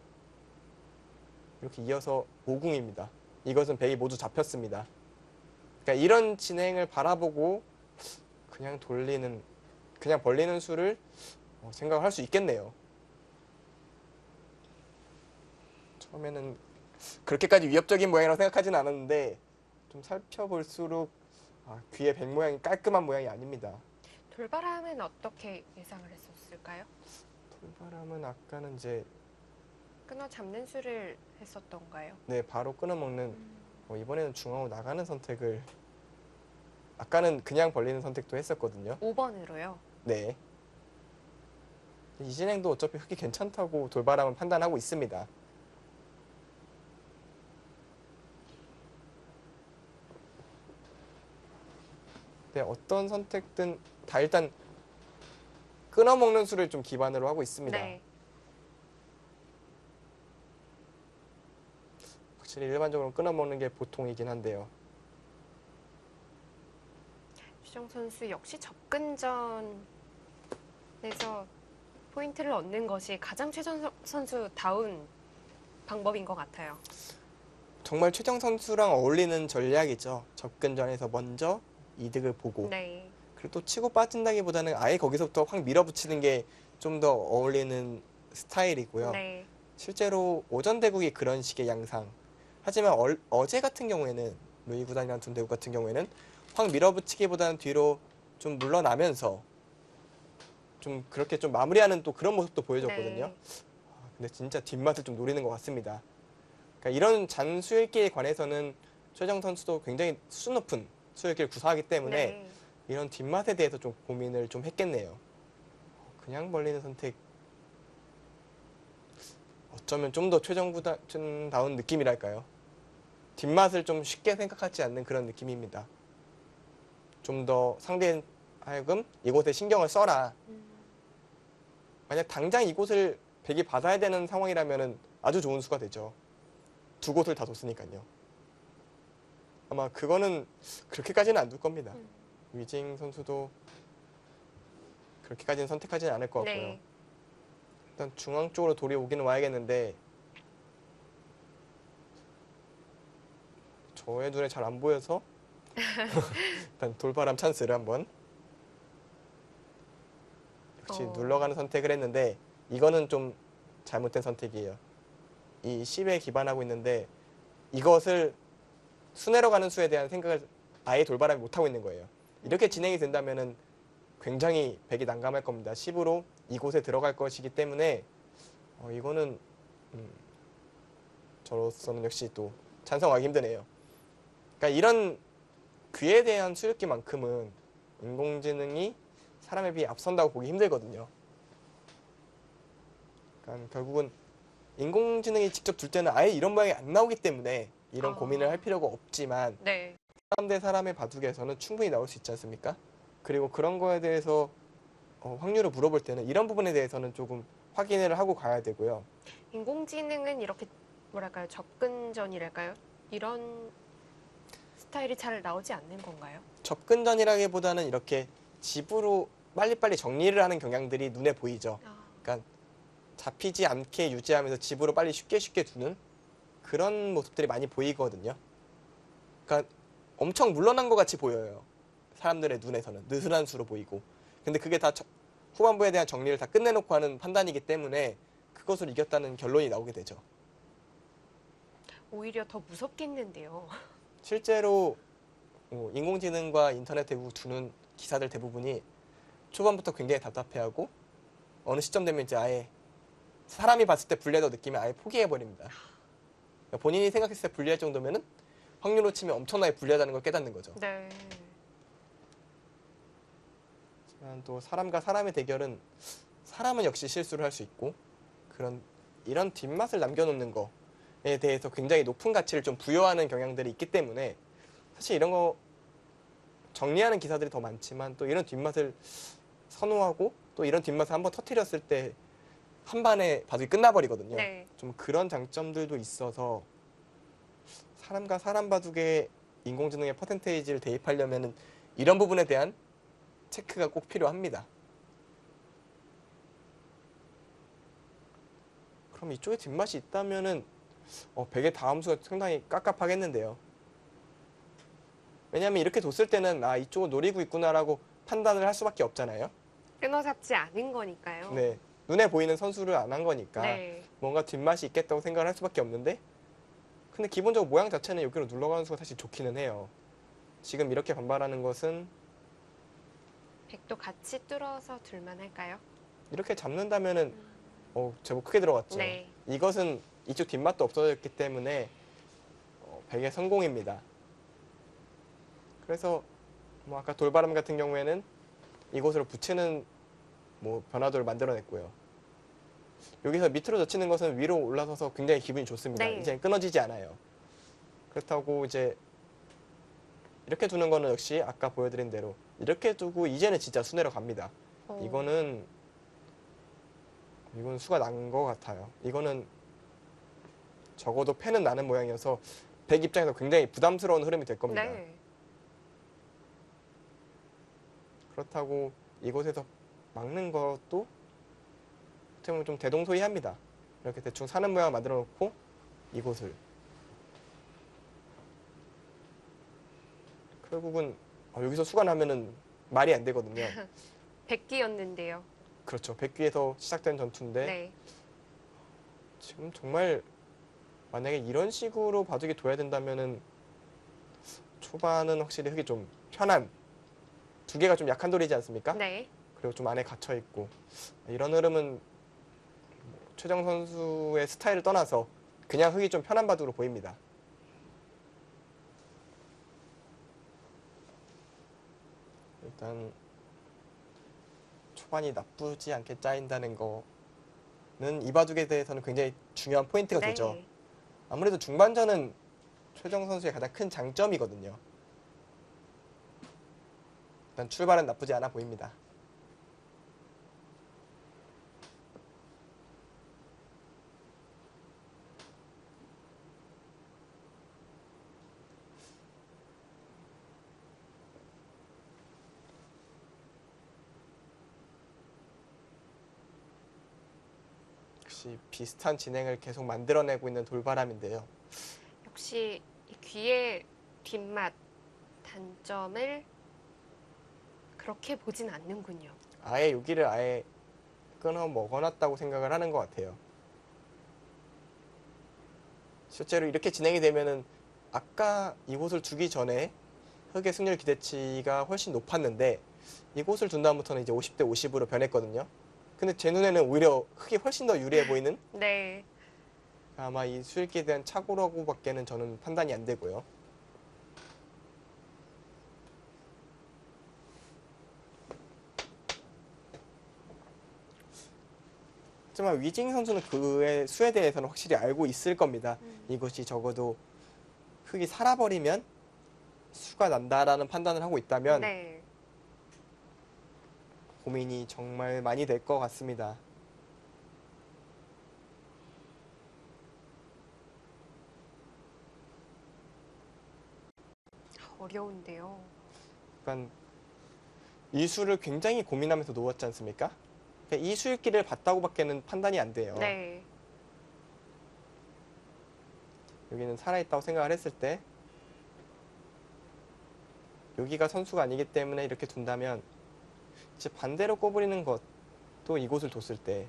이렇게 이어서 오궁입니다. 이것은 백이 모두 잡혔습니다. 그러니까 이런 진행을 바라보고 그냥 벌리는 수를 생각을 할 수 있겠네요. 처음에는 그렇게까지 위협적인 모양이라고 생각하진 않았는데 좀 살펴볼수록 귀의 백 모양이 깔끔한 모양이 아닙니다. 돌바람은 어떻게 예상을 했었을까요? 돌바람은 아까는 이제 끊어 잡는 수를 했었던가요? 네, 바로 끊어먹는 이번에는 중앙으로 나가는 선택을 아까는 그냥 벌리는 선택도 했었거든요. 5번으로요. 네. 이 진행도 어차피 흙이 괜찮다고 돌바람은 판단하고 있습니다. 네, 어떤 선택든 다 일단 끊어먹는 수를 좀 기반으로 하고 있습니다. 네. 확실히 일반적으로 끊어먹는 게 보통이긴 한데요. 주정 선수 역시 접근전에서 포인트를 얻는 것이 가장 최정 선수다운 방법인 것 같아요. 정말 최정 선수랑 어울리는 전략이죠. 접근전에서 먼저 이득을 보고 네. 그리고 또 치고 빠진다기보다는 아예 거기서부터 확 밀어붙이는 게 좀 더 어울리는 스타일이고요. 네. 실제로 오전 대국이 그런 식의 양상. 하지만 어제 같은 경우에는 루이 구단이랑 둔 대국 같은 경우에는 확 밀어붙이기보다는 뒤로 좀 물러나면서 좀 그렇게 좀 마무리하는 또 그런 모습도 보여줬거든요. 네. 근데 진짜 뒷맛을 좀 노리는 것 같습니다. 그러니까 이런 잔수읽기에 관해서는 최정 선수도 굉장히 수준 높은 수읽기를 구사하기 때문에 네. 이런 뒷맛에 대해서 좀 고민을 좀 했겠네요. 그냥 벌리는 선택 어쩌면 좀 더 최정구다운 느낌이랄까요. 뒷맛을 좀 쉽게 생각하지 않는 그런 느낌입니다. 좀 더 상대 하여금 이곳에 신경을 써라. 만약 당장 이곳을 백이 받아야 되는 상황이라면 아주 좋은 수가 되죠. 두 곳을 다 뒀으니까요. 아마 그거는 그렇게까지는 안 둘 겁니다. 위징 선수도 그렇게까지는 선택하지는 않을 것 같고요. 네. 일단 중앙 쪽으로 돌이 오기는 와야겠는데 저의 눈에 잘 안 보여서 일단 돌바람 찬스를 한번 역시 눌러가는 선택을 했는데 이거는 좀 잘못된 선택이에요. 이 10에 기반하고 있는데 이것을 순회로 가는 수에 대한 생각을 아예 돌바람이 못하고 있는 거예요. 이렇게 진행이 된다면 굉장히 백이 난감할 겁니다. 10으로 이곳에 들어갈 것이기 때문에 이거는 저로서는 역시 또 찬성하기 힘드네요. 그러니까 이런 귀에 대한 수익기만큼은 인공지능이 사람에 비해 앞선다고 보기 힘들거든요. 그러니까 결국은 인공지능이 직접 둘 때는 아예 이런 모양이 안 나오기 때문에 이런 고민을 할 필요가 없지만 네. 사람 대 사람의 바둑에서는 충분히 나올 수 있지 않습니까? 그리고 그런 거에 대해서 확률을 물어볼 때는 이런 부분에 대해서는 조금 확인을 하고 가야 되고요. 인공지능은 이렇게 뭐랄까요? 접근전이랄까요? 이런 스타일이 잘 나오지 않는 건가요? 접근전이라기보다는 이렇게 집으로 빨리빨리 정리를 하는 경향들이 눈에 보이죠. 아, 그러니까 잡히지 않게 유지하면서 집으로 빨리 쉽게 두는 그런 모습들이 많이 보이거든요. 그러니까 엄청 물러난 것 같이 보여요. 사람들의 눈에서는 느슨한 수로 보이고. 근데 그게 다 후반부에 대한 정리를 다 끝내놓고 하는 판단이기 때문에 그것을 이겼다는 결론이 나오게 되죠. 오히려 더 무섭겠는데요. 실제로 인공지능과 인터넷 대부분 두는 기사들 대부분이 초반부터 굉장히 답답해하고 어느 시점 되면 이제 아예 사람이 봤을 때 불리하다고 느끼면 아예 포기해버립니다. 그러니까 본인이 생각했을 때 불리할 정도면은 확률로 치면 엄청나게 불리하다는 걸 깨닫는 거죠. 네. 하지만 또 사람과 사람의 대결은 사람은 역시 실수를 할 수 있고 이런 뒷맛을 남겨놓는 거에 대해서 굉장히 높은 가치를 좀 부여하는 경향들이 있기 때문에 사실 이런 거 정리하는 기사들이 더 많지만 또 이런 뒷맛을 선호하고 또 이런 뒷맛을 한번 터뜨렸을 때 한 반에 바둑이 끝나버리거든요. 네. 좀 그런 장점들도 있어서 사람과 사람 바둑에 인공지능의 퍼센테이지를 대입하려면은 이런 부분에 대한 체크가 꼭 필요합니다. 그럼 이쪽에 뒷맛이 있다면은 백의 다음 수가 상당히 깝깝하겠는데요. 왜냐하면 이렇게 뒀을 때는 이쪽을 노리고 있구나라고 판단을 할 수밖에 없잖아요. 끊어잡지 않은 거니까요. 네, 눈에 보이는 선수를 안 한 거니까 네. 뭔가 뒷맛이 있겠다고 생각을 할 수밖에 없는데 근데 기본적으로 모양 자체는 여기로 눌러가는 수가 사실 좋기는 해요. 지금 이렇게 반발하는 것은 백도 같이 뚫어서 둘만 할까요? 이렇게 잡는다면은 제법 크게 들어갔죠. 네. 이것은 이쪽 뒷맛도 없어졌기 때문에 백의 성공입니다. 그래서 뭐 아까 돌바람 같은 경우에는 이곳으로 붙이는 변화도를 만들어냈고요. 여기서 밑으로 젖히는 것은 위로 올라서서 굉장히 기분이 좋습니다. 네. 이제 끊어지지 않아요. 그렇다고 이제 이렇게 두는 거는 역시 아까 보여드린 대로 이렇게 두고 이제는 진짜 순회로 갑니다. 이거는 수가 난 것 같아요. 이거는 적어도 패는 나는 모양이어서 백 입장에서 굉장히 부담스러운 흐름이 될 겁니다. 네. 그렇다고 이곳에서 막는 것도 어떻게 보면 좀 대동소이합니다. 이렇게 대충 사는 모양 만들어 놓고 이곳을 결국은 여기서 수가 나면은 말이 안 되거든요. 백기였는데요. 그렇죠. 백귀에서 시작된 전투인데 네. 지금 정말 만약에 이런 식으로 바둑이 둬야 된다면은 초반은 확실히 흙이 좀 편한 두 개가 좀 약한 돌이지 않습니까? 네. 그리고 좀 안에 갇혀 있고 이런 흐름은 최정 선수의 스타일을 떠나서 그냥 흙이 좀 편한 바둑으로 보입니다. 일단 초반이 나쁘지 않게 짜인다는 거는 이 바둑에 대해서는 굉장히 중요한 포인트가 네. 되죠. 아무래도 중반전은 최정 선수의 가장 큰 장점이거든요. 일단 출발은 나쁘지 않아 보입니다. 역시 비슷한 진행을 계속 만들어내고 있는 돌바람인데요. 역시 이 귀의 뒷맛 단점을 그렇게 보진 않는군요. 아예 여기를 아예 끊어 먹어놨다고 생각을 하는 것 같아요. 실제로 이렇게 진행이 되면은 아까 이곳을 두기 전에 흑의 승률 기대치가 훨씬 높았는데 이곳을 둔 다음부터는 이제 50대 50으로 변했거든요. 근데 제 눈에는 오히려 흑이 훨씬 더 유리해 보이는 네. 아마 이 수익에 대한 착오라고밖에는 저는 판단이 안 되고요. 하지만 위징 선수는 그의 수에 대해서는 확실히 알고 있을 겁니다. 이것이 적어도 흙이 살아버리면 수가 난다라는 판단을 하고 있다면 네. 고민이 정말 많이 될 것 같습니다. 어려운데요. 그러니까 이 수를 굉장히 고민하면서 놓았지 않습니까? 그러니까 이 수익기를 봤다고밖에는 판단이 안 돼요. 네. 여기는 살아있다고 생각을 했을 때 여기가 선수가 아니기 때문에 이렇게 둔다면 이제 반대로 꼬부리는 것도 이곳을 뒀을 때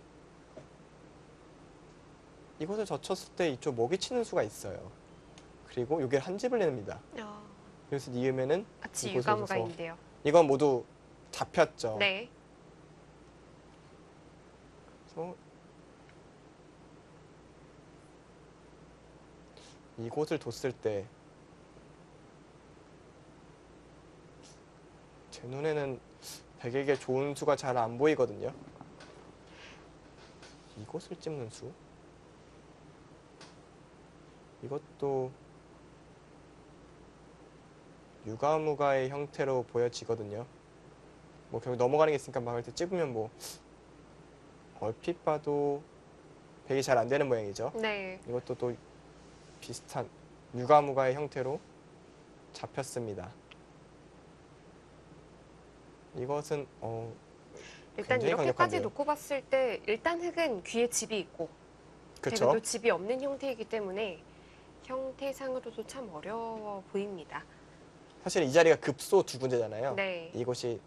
이곳을 젖혔을 때 이쪽 먹이 치는 수가 있어요. 그리고 여기를 한 집을 내립니다. 여기서 니으면은 마치 이곳에 유가무가인데요. 이건 모두 잡혔죠. 네. 그래서 이곳을 뒀을 때 제 눈에는 백에게 좋은 수가 잘 안 보이거든요. 이곳을 찝는 수. 이것도 유가무가의 형태로 보여지거든요. 뭐 결국 넘어가는 게 있으니까 막을 때 찝으면 뭐 얼핏 봐도 백이 잘 안 되는 모양이죠. 네. 이것도 또 비슷한 유가무가의 형태로 잡혔습니다. 이것은 일단 굉장히 이렇게까지 강력한데요. 놓고 봤을 때 일단 흙은 귀에 집이 있고 그렇죠. 백은 또 집이 없는 형태이기 때문에 형태상으로도 참 어려워 보입니다. 사실 이 자리가 급소 두 군데잖아요. 네. 이곳이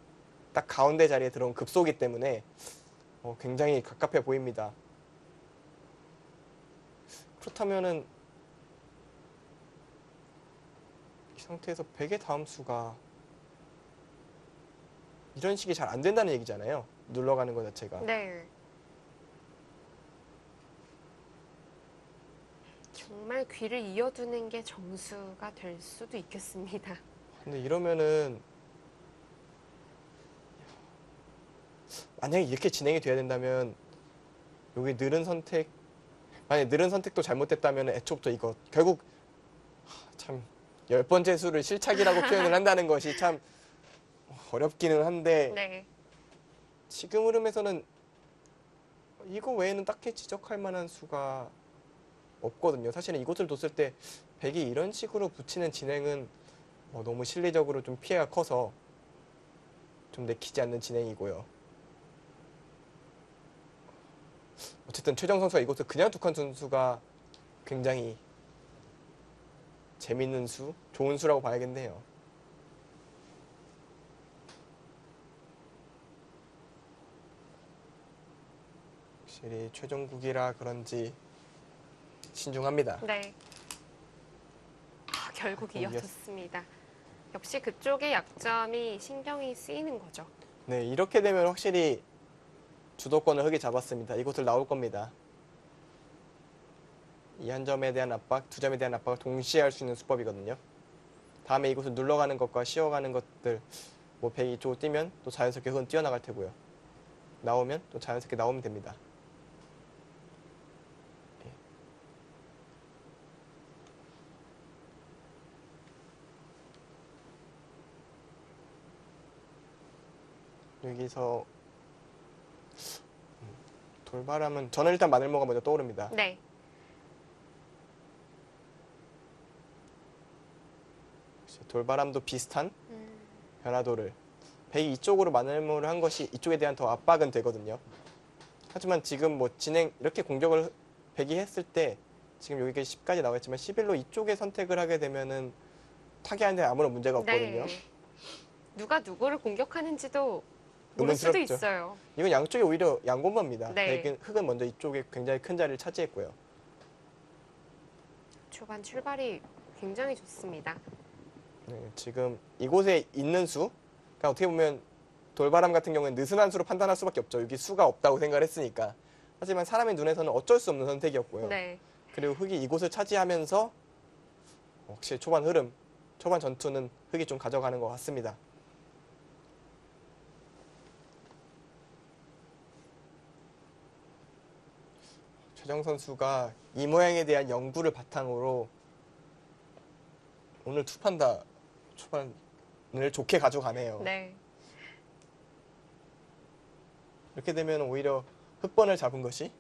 딱 가운데 자리에 들어온 급소이기 때문에 굉장히 갑갑해 보입니다. 그렇다면은 이 상태에서 백의 다음 수가 이런 식이 잘 안 된다는 얘기잖아요. 눌러가는 것 자체가. 네. 정말 귀를 이어두는 게 정수가 될 수도 있겠습니다. 근데 이러면은 만약에 이렇게 진행이 돼야 된다면 여기 느른 선택 만약에 느른 선택도 잘못됐다면 애초부터 이거 결국 참 10번째 수를 실착이라고 표현을 한다는 것이 참 어렵기는 한데 네. 지금 흐름에서는 이거 외에는 딱히 지적할 만한 수가 없거든요. 사실은 이곳을 뒀을 때 백이 이런 식으로 붙이는 진행은 너무 실리적으로 좀 피해가 커서 좀 내키지 않는 진행이고요. 어쨌든 최정 선수가 이곳을 그냥 툭한 선수가 굉장히 재밌는 수, 좋은 수라고 봐야겠네요. 확실히 최종국이라 그런지 신중합니다. 네. 결국 이겼- 이어졌습니다. 역시 그쪽의 약점이 신경이 쓰이는 거죠. 네, 이렇게 되면 확실히 주도권을 흙이 잡았습니다. 이곳을 나올 겁니다. 이 한 점에 대한 압박, 두 점에 대한 압박을 동시에 할 수 있는 수법이거든요. 다음에 이곳을 눌러가는 것과 쉬어가는 것들, 뭐 백이 이쪽으로 뛰면 또 자연스럽게 흙은 뛰어나갈 테고요. 나오면 또 자연스럽게 나오면 됩니다. 여기서 돌바람은 저는 일단 마늘모가 먼저 떠오릅니다. 네. 돌바람도 비슷한 변화도를 백이 이쪽으로 마늘모를 한 것이 이쪽에 대한 더 압박은 되거든요. 하지만 지금 뭐 진행 이렇게 공격을 백이 했을 때 지금 여기가 10까지 나와있지만 11로 이쪽에 선택을 하게 되면은 타개하는데 아무런 문제가 없거든요. 네. 누가 누구를 공격하는지도 모를 수도 의문스럽죠. 있어요. 이건 양쪽이 오히려 양공범입니다. 네. 백은 흙은 먼저 이쪽에 굉장히 큰 자리를 차지했고요. 초반 출발이 굉장히 좋습니다. 네, 지금 이곳에 있는 수, 그러니까 어떻게 보면 돌바람 같은 경우는 느슨한 수로 판단할 수밖에 없죠. 여기 수가 없다고 생각을 했으니까. 하지만 사람의 눈에서는 어쩔 수 없는 선택이었고요. 네. 그리고 흙이 이곳을 차지하면서 확실히 초반 흐름, 초반 전투는 흙이 좀 가져가는 것 같습니다. 최정 선수가 이 모양에 대한 연구를 바탕으로 오늘 투판 다 초반을 좋게 가져가네요. 네. 이렇게 되면 오히려 흑번을 잡은 것이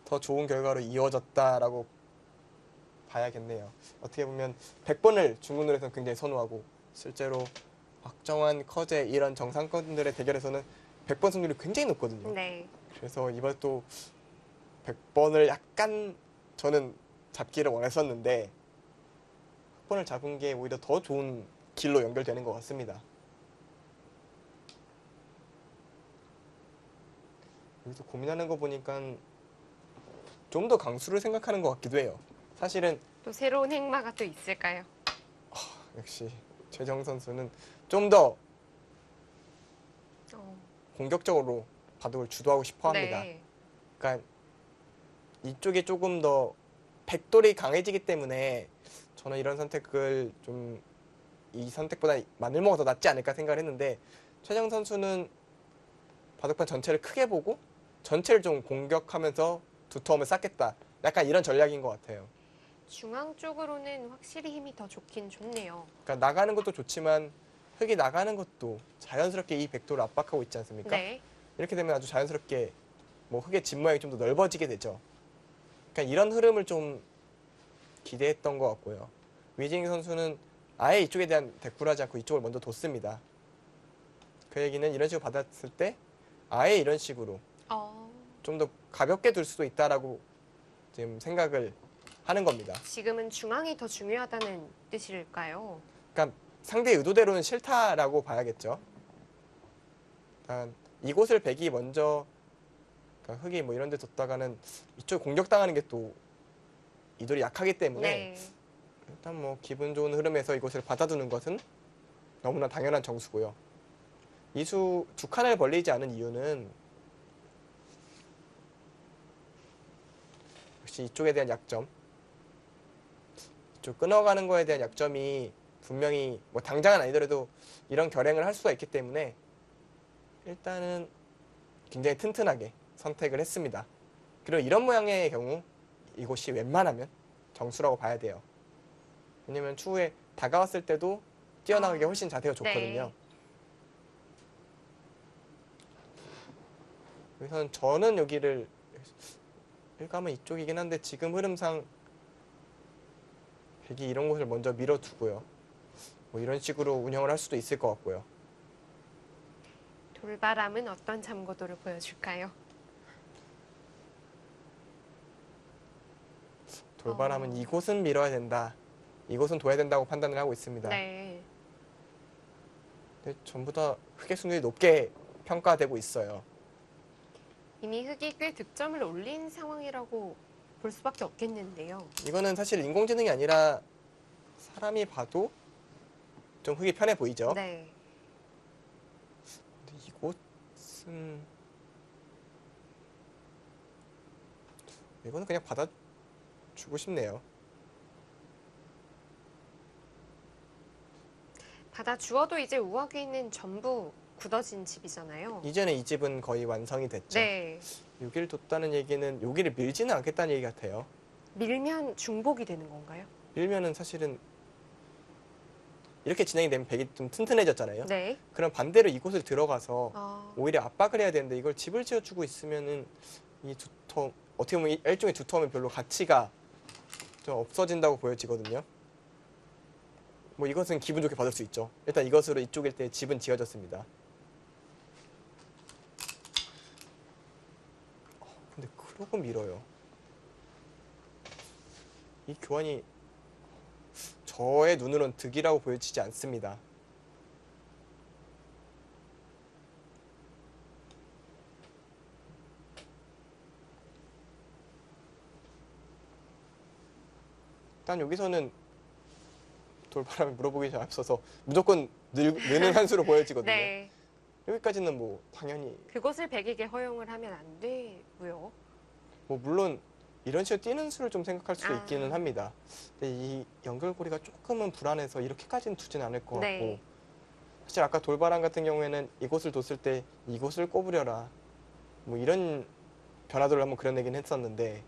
더 좋은 결과로 이어졌다라고 봐야겠네요. 어떻게 보면 100번을 중국룰에서는 굉장히 선호하고 실제로 박정환, 커제 이런 정상권들의 대결에서는 100번 승률이 굉장히 높거든요. 네. 그래서 이번 또 100번을 약간 저는 잡기를 원했었는데 흑번을 잡은 게 오히려 더 좋은 길로 연결되는 것 같습니다. 여기서 고민하는 거 보니까 좀 더 강수를 생각하는 것 같기도 해요. 사실은 또 새로운 행마가 또 있을까요? 역시 최정 선수는 좀 더 어, 공격적으로 바둑을 주도하고 싶어 합니다. 네. 그러니까 이쪽이 조금 더 백돌이 강해지기 때문에 저는 이런 선택을 좀 이 선택보다 마늘모가 더 낫지 않을까 생각을 했는데 최정 선수는 바둑판 전체를 크게 보고 전체를 좀 공격하면서 두터움을 쌓겠다. 약간 이런 전략인 것 같아요. 중앙 쪽으로는 확실히 힘이 더 좋긴 좋네요. 그러니까 나가는 것도 좋지만 흙이 나가는 것도 자연스럽게 이 백도를 압박하고 있지 않습니까? 네. 이렇게 되면 아주 자연스럽게 뭐 흙의 집 모양이 좀 더 넓어지게 되죠. 그러니까 이런 흐름을 좀 기대했던 것 같고요. 위징 선수는 아예 이쪽에 대한 대꾸를 하지 않고 이쪽을 먼저 뒀습니다. 그 얘기는 이런 식으로 받았을 때 아예 이런 식으로 어, 좀 더 가볍게 둘 수도 있다라고 지금 생각을 하는 겁니다. 지금은 중앙이 더 중요하다는 뜻일까요? 그러니까 상대의 의도대로는 싫다라고 봐야겠죠. 일단 이곳을 백이 먼저 그러니까 흙이 뭐 이런 데 뒀다가는 이쪽 공격당하는 게 또 이돌이 약하기 때문에 네. 일단 뭐 기분 좋은 흐름에서 이곳을 받아두는 것은 너무나 당연한 정수고요. 이수 두 칸을 벌리지 않은 이유는 역시 이쪽에 대한 약점, 이쪽 끊어가는 거에 대한 약점이 분명히 뭐 당장은 아니더라도 이런 결행을 할 수가 있기 때문에 일단은 굉장히 튼튼하게 선택을 했습니다. 그리고 이런 모양의 경우 이곳이 웬만하면 정수라고 봐야 돼요. 왜냐면 추후에 다가왔을 때도 뛰어나가기 훨씬 자세가 좋거든요. 네. 그래서 저는 여기를 일감은 이쪽이긴 한데 지금 흐름상 백이 이런 곳을 먼저 밀어두고요. 뭐 이런 식으로 운영을 할 수도 있을 것 같고요. 돌바람은 어떤 잠고도를 보여줄까요? 돌바람은 이곳은 밀어야 된다. 이곳은 둬야 된다고 판단을 하고 있습니다. 네. 근데 전부 다 흑의 승률이 높게 평가되고 있어요. 이미 흑이 꽤 득점을 올린 상황이라고 볼 수밖에 없겠는데요. 이거는 사실 인공지능이 아니라 사람이 봐도 좀 흑이 편해 보이죠? 네. 근데 이곳은 이거는 그냥 받아주고 싶네요. 받아 주어도 이제 우아귀는 전부 굳어진 집이잖아요. 이제는 이 집은 거의 완성이 됐죠. 네. 여기를 뒀다는 얘기는 여기를 밀지는 않겠다는 얘기 같아요. 밀면 중복이 되는 건가요? 밀면은 사실은 이렇게 진행이 되면 백이 좀 튼튼해졌잖아요. 네. 그럼 반대로 이곳을 들어가서 어, 오히려 압박을 해야 되는데 이걸 집을 지어주고 있으면은 이 두터 어떻게 보면 일종의 두터움은 별로 가치가 좀 없어진다고 보여지거든요. 뭐 이것은 기분 좋게 받을 수 있죠. 일단 이것으로 이쪽일 때 집은 지어졌습니다. 근데 그러고 밀어요. 이 교환이 저의 눈으론 득이라고 보여지지 않습니다. 일단 여기서는 돌바람이 물어보기 전 앞서서 무조건 느는 한 수로 보여지거든요. 네. 여기까지는 뭐 당연히 그것을 백에게 허용을 하면 안 되고요. 뭐 물론 이런 식으로 뛰는 수를 좀 생각할 수도 아. 있기는 합니다. 근데 이 연결고리가 조금은 불안해서 이렇게까지는 두진 않을 것 같고 네. 사실 아까 돌바람 같은 경우에는 이곳을 뒀을 때 이곳을 꼬부려라 뭐 이런 변화도를 한번 그려내긴 했었는데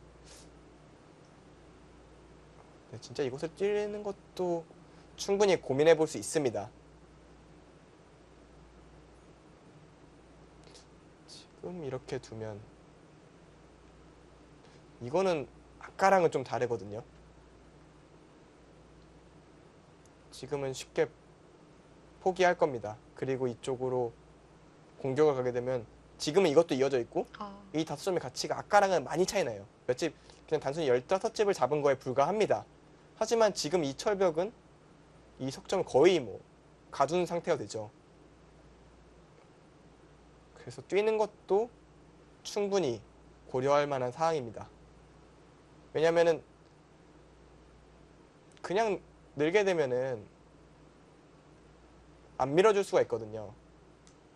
진짜 이곳을 뛰는 것도 충분히 고민해 볼 수 있습니다. 지금 이렇게 두면 이거는 아까랑은 좀 다르거든요. 지금은 쉽게 포기할 겁니다. 그리고 이쪽으로 공격을 가게 되면 지금은 이것도 이어져 있고 아, 이 5점의 가치가 아까랑은 많이 차이 나요. 몇 집 그냥 단순히 15집을 잡은 거에 불과합니다. 하지만 지금 이 철벽은 이 석점을 거의 뭐 가둔 상태가 되죠. 그래서 뛰는 것도 충분히 고려할 만한 사항입니다. 왜냐면은 그냥 늘게 되면은 안 밀어줄 수가 있거든요.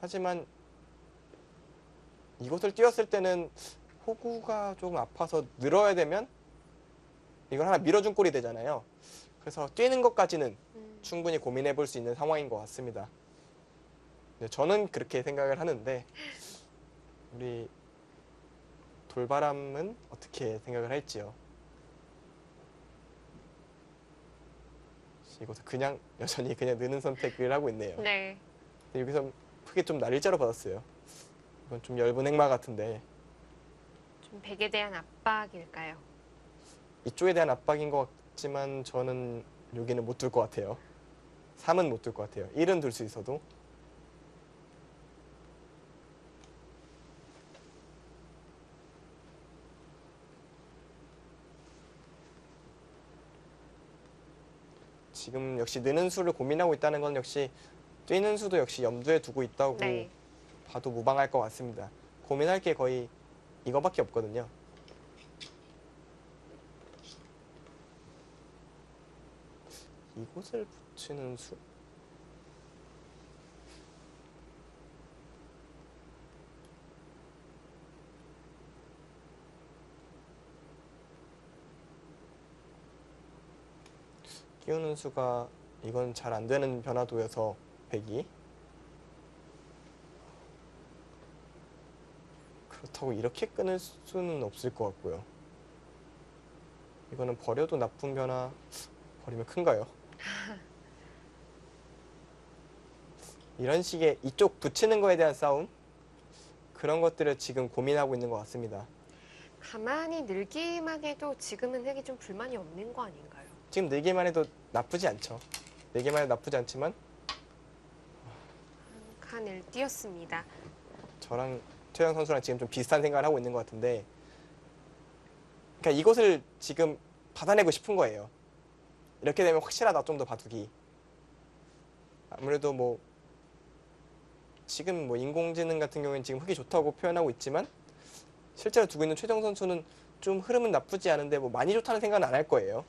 하지만 이곳을 뛰었을 때는 호구가 조금 아파서 늘어야 되면 이걸 하나 밀어준 꼴이 되잖아요. 그래서 뛰는 것까지는 충분히 고민해 볼 수 있는 상황인 것 같습니다. 네, 저는 그렇게 생각을 하는데 우리 돌바람은 어떻게 생각을 할지요. 이곳을 그냥 여전히 그냥 느는 선택을 하고 있네요. 네. 여기서 크게 좀 날 일자로 받았어요. 이건 좀 엷은 행마 같은데 좀 백에 대한 압박일까요? 이쪽에 대한 압박인 것 같지만 저는 여기는 못 둘 것 같아요. 3은 못 둘 것 같아요. 1은 둘 수 있어도. 지금 역시 느는 수를 고민하고 있다는 건 역시 뛰는 수도 역시 염두에 두고 있다고 네. 봐도 무방할 것 같습니다. 고민할 게 거의 이거밖에 없거든요. 이곳을 붙이는 수? 끼우는 수가 이건 잘 안 되는 변화도여서 100이 그렇다고 이렇게 끊을 수는 없을 것 같고요. 이거는 버려도 나쁜 변화 버리면 큰가요? 이런 식의 이쪽 붙이는 거에 대한 싸움 그런 것들을 지금 고민하고 있는 것 같습니다. 가만히 늘기만 해도 지금은 흙이 좀 불만이 없는 거 아닌가요? 지금 늘기만 해도 나쁘지 않죠. 늘기만 해도 나쁘지 않지만 한 칸을 띄었습니다. 저랑 최영 선수랑 지금 좀 비슷한 생각을 하고 있는 것 같은데 그러니까 이것을 지금 받아내고 싶은 거예요. 이렇게 되면 확실하다 좀 더 바둑이. 아무래도 뭐 지금 뭐 인공지능 같은 경우에는 지금 흙이 좋다고 표현하고 있지만 실제로 두고 있는 최정 선수는 좀 흐름은 나쁘지 않은데 뭐 많이 좋다는 생각은 안 할 거예요.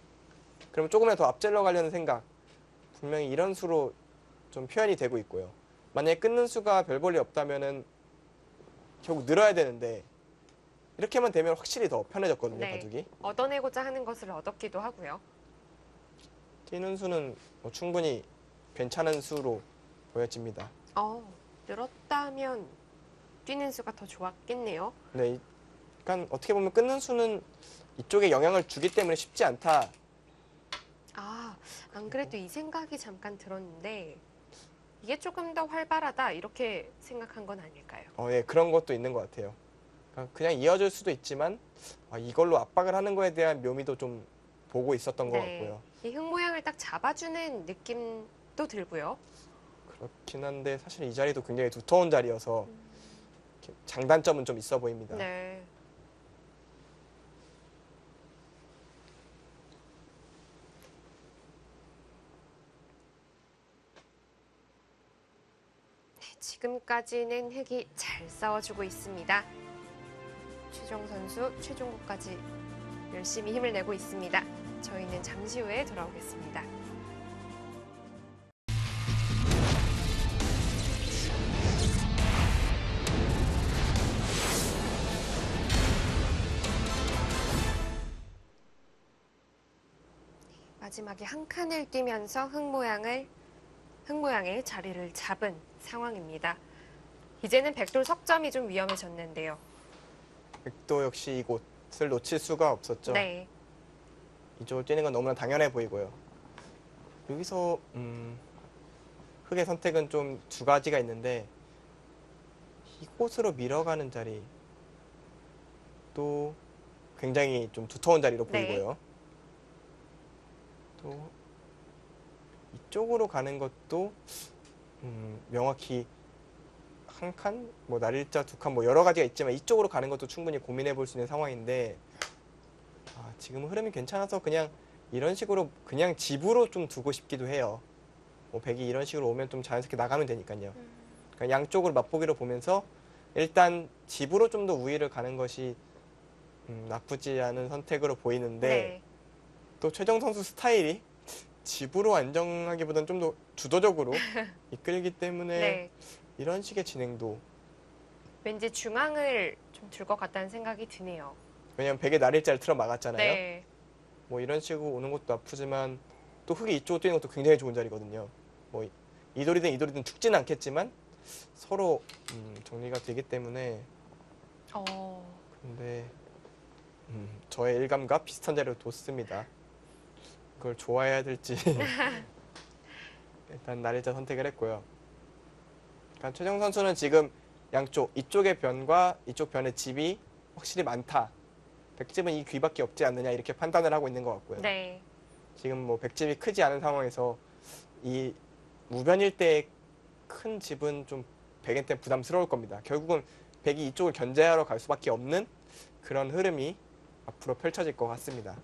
그러면 조금이라도 더 앞질러 가려는 생각 분명히 이런 수로 좀 표현이 되고 있고요. 만약에 끊는 수가 별 볼일 없다면은 결국 늘어야 되는데 이렇게만 되면 확실히 더 편해졌거든요. 네. 바둑이. 얻어내고자 하는 것을 얻었기도 하고요. 뛰는 수는 뭐 충분히 괜찮은 수로 보여집니다. 늘었다면 뛰는 수가 더 좋았겠네요. 네, 그러니까 어떻게 보면 끊는 수는 이쪽에 영향을 주기 때문에 쉽지 않다. 안 그래도 이 생각이 잠깐 들었는데 이게 조금 더 활발하다 이렇게 생각한 건 아닐까요? 예, 그런 것도 있는 것 같아요. 그러니까 그냥 이어질 수도 있지만 이걸로 압박을 하는 거에 대한 묘미도 좀 보고 있었던 것 같고요. 이 흙 모양을 딱 잡아주는 느낌도 들고요. 그렇긴 한데 사실 이 자리도 굉장히 두터운 자리여서 이렇게 장단점은 좀 있어 보입니다. 네. 지금까지는 흙이 잘 싸워주고 있습니다. 최종 선수, 최종국까지 열심히 힘을 내고 있습니다. 저희는 잠시 후에 돌아오겠습니다. 마지막에 한 칸을 뛰면서 흙 모양의 자리를 잡은 상황입니다. 이제는 백돌 석점이 좀 위험해졌는데요. 백도 역시 이곳을 놓칠 수가 없었죠. 네. 이쪽을 뛰는 건 너무나 당연해 보이고요. 여기서 흙의 선택은 좀 두 가지가 있는데 이곳으로 밀어가는 자리 또 굉장히 좀 두터운 자리로 네. 보이고요. 또 이쪽으로 가는 것도 명확히 한 칸, 뭐 날일자 두 칸, 뭐 여러 가지가 있지만 이쪽으로 가는 것도 충분히 고민해 볼 수 있는 상황인데 지금 흐름이 괜찮아서 그냥 이런 식으로 그냥 집으로 좀 두고 싶기도 해요. 뭐 백이 이런 식으로 오면 좀 자연스럽게 나가면 되니까요. 그러니까 양쪽으로 맛보기로 보면서 일단 집으로 좀 더 우위를 가는 것이 나쁘지 않은 선택으로 보이는데 네. 또 최정 선수 스타일이 집으로 안정하기보다는 좀 더 주도적으로 이끌기 때문에 네. 이런 식의 진행도 왠지 중앙을 좀 줄 것 같다는 생각이 드네요. 왜냐면 백의 날일자를 틀어 막았잖아요. 네. 뭐 이런 식으로 오는 것도 나쁘지만 또 흙이 이쪽으로 뛰는 것도 굉장히 좋은 자리거든요. 뭐 이돌이든 죽지는 않겠지만 서로 정리가 되기 때문에 근데 저의 일감과 비슷한 자리로 뒀습니다. 그걸 좋아해야 될지 일단 날일자 선택을 했고요. 그러니까 최정 선수는 지금 양쪽 이쪽의 변과 이쪽 변의 집이 확실히 많다. 백집은 이 귀밖에 없지 않느냐 이렇게 판단을 하고 있는 것 같고요. 네. 지금 뭐 백집이 크지 않은 상황에서 이 무변일 때 큰 집은 좀 백한테 부담스러울 겁니다. 결국은 백이 이쪽을 견제하러 갈 수밖에 없는 그런 흐름이 앞으로 펼쳐질 것 같습니다.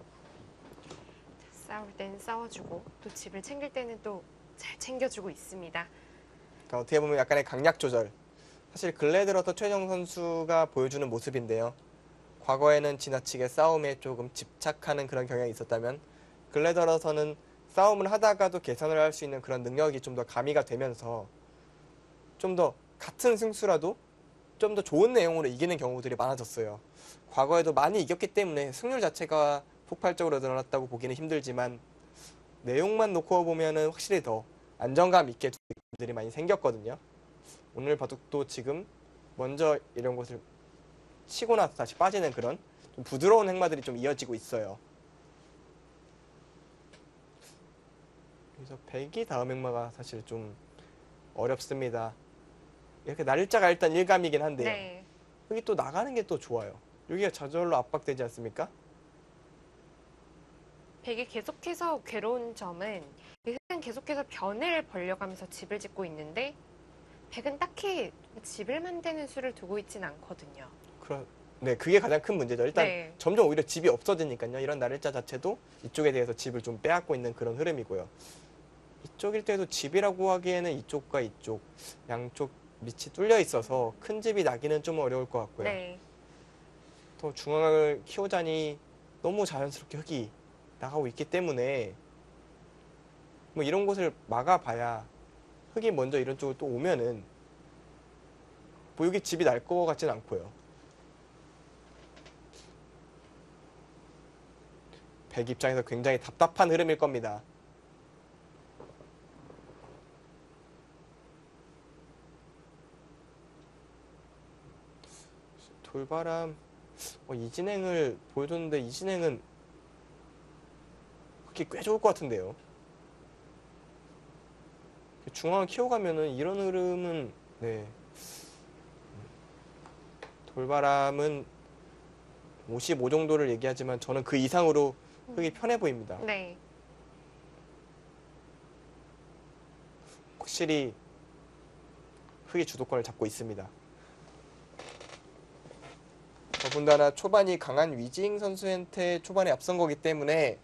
싸울 땐 싸워주고 또 집을 챙길 때는 또 잘 챙겨주고 있습니다. 그러니까 어떻게 보면 약간의 강약 조절. 사실 근래 들어서 최정 선수가 보여주는 모습인데요. 과거에는 지나치게 싸움에 조금 집착하는 그런 경향이 있었다면 근래 들어서는 싸움을 하다가도 계산을 할 수 있는 그런 능력이 좀 더 가미가 되면서 좀 더 같은 승수라도 좀 더 좋은 내용으로 이기는 경우들이 많아졌어요. 과거에도 많이 이겼기 때문에 승률 자체가 폭발적으로 늘어났다고 보기는 힘들지만 내용만 놓고 보면은 확실히 더 안정감 있게 들이 많이 생겼거든요. 오늘 바둑도 지금 먼저 이런 것을 치고 나서 다시 빠지는 그런 좀 부드러운 행마들이 좀 이어지고 있어요. 그래서 백이 다음 행마가 사실 좀 어렵습니다. 이렇게 날짜가 일단 일감이긴 한데요. 네. 여기 또 나가는 게 또 좋아요. 여기가 저절로 압박되지 않습니까? 백이 계속해서 괴로운 점은 이 흑은 계속해서 변을 벌려가면서 집을 짓고 있는데 백은 딱히 집을 만드는 수를 두고 있진 않거든요. 네, 그게 가장 큰 문제죠. 일단 네. 점점 오히려 집이 없어지니까요. 이런 날짜 자체도 이쪽에 대해서 집을 좀 빼앗고 있는 그런 흐름이고요. 이쪽일 때도 집이라고 하기에는 이쪽과 이쪽 양쪽 밑이 뚫려 있어서 큰 집이 나기는 좀 어려울 것 같고요. 네. 또 중앙을 키우자니 너무 자연스럽게 흙이 나가고 있기 때문에 뭐 이런 곳을 막아봐야 흙이 먼저 이런 쪽으로 또 오면은 뭐 여기 집이 날 것 같지는 않고요. 백 입장에서 굉장히 답답한 흐름일 겁니다. 돌바람 이 진행을 보여줬는데 이 진행은 그게 꽤 좋을 것 같은데요. 중앙을 키워가면은 이런 흐름은 네. 돌바람은 55 정도를 얘기하지만 저는 그 이상으로 흙이 편해 보입니다. 네. 확실히 흙이 주도권을 잡고 있습니다. 더군다나 초반이 강한 위징 선수한테 초반에 앞선 거기 때문에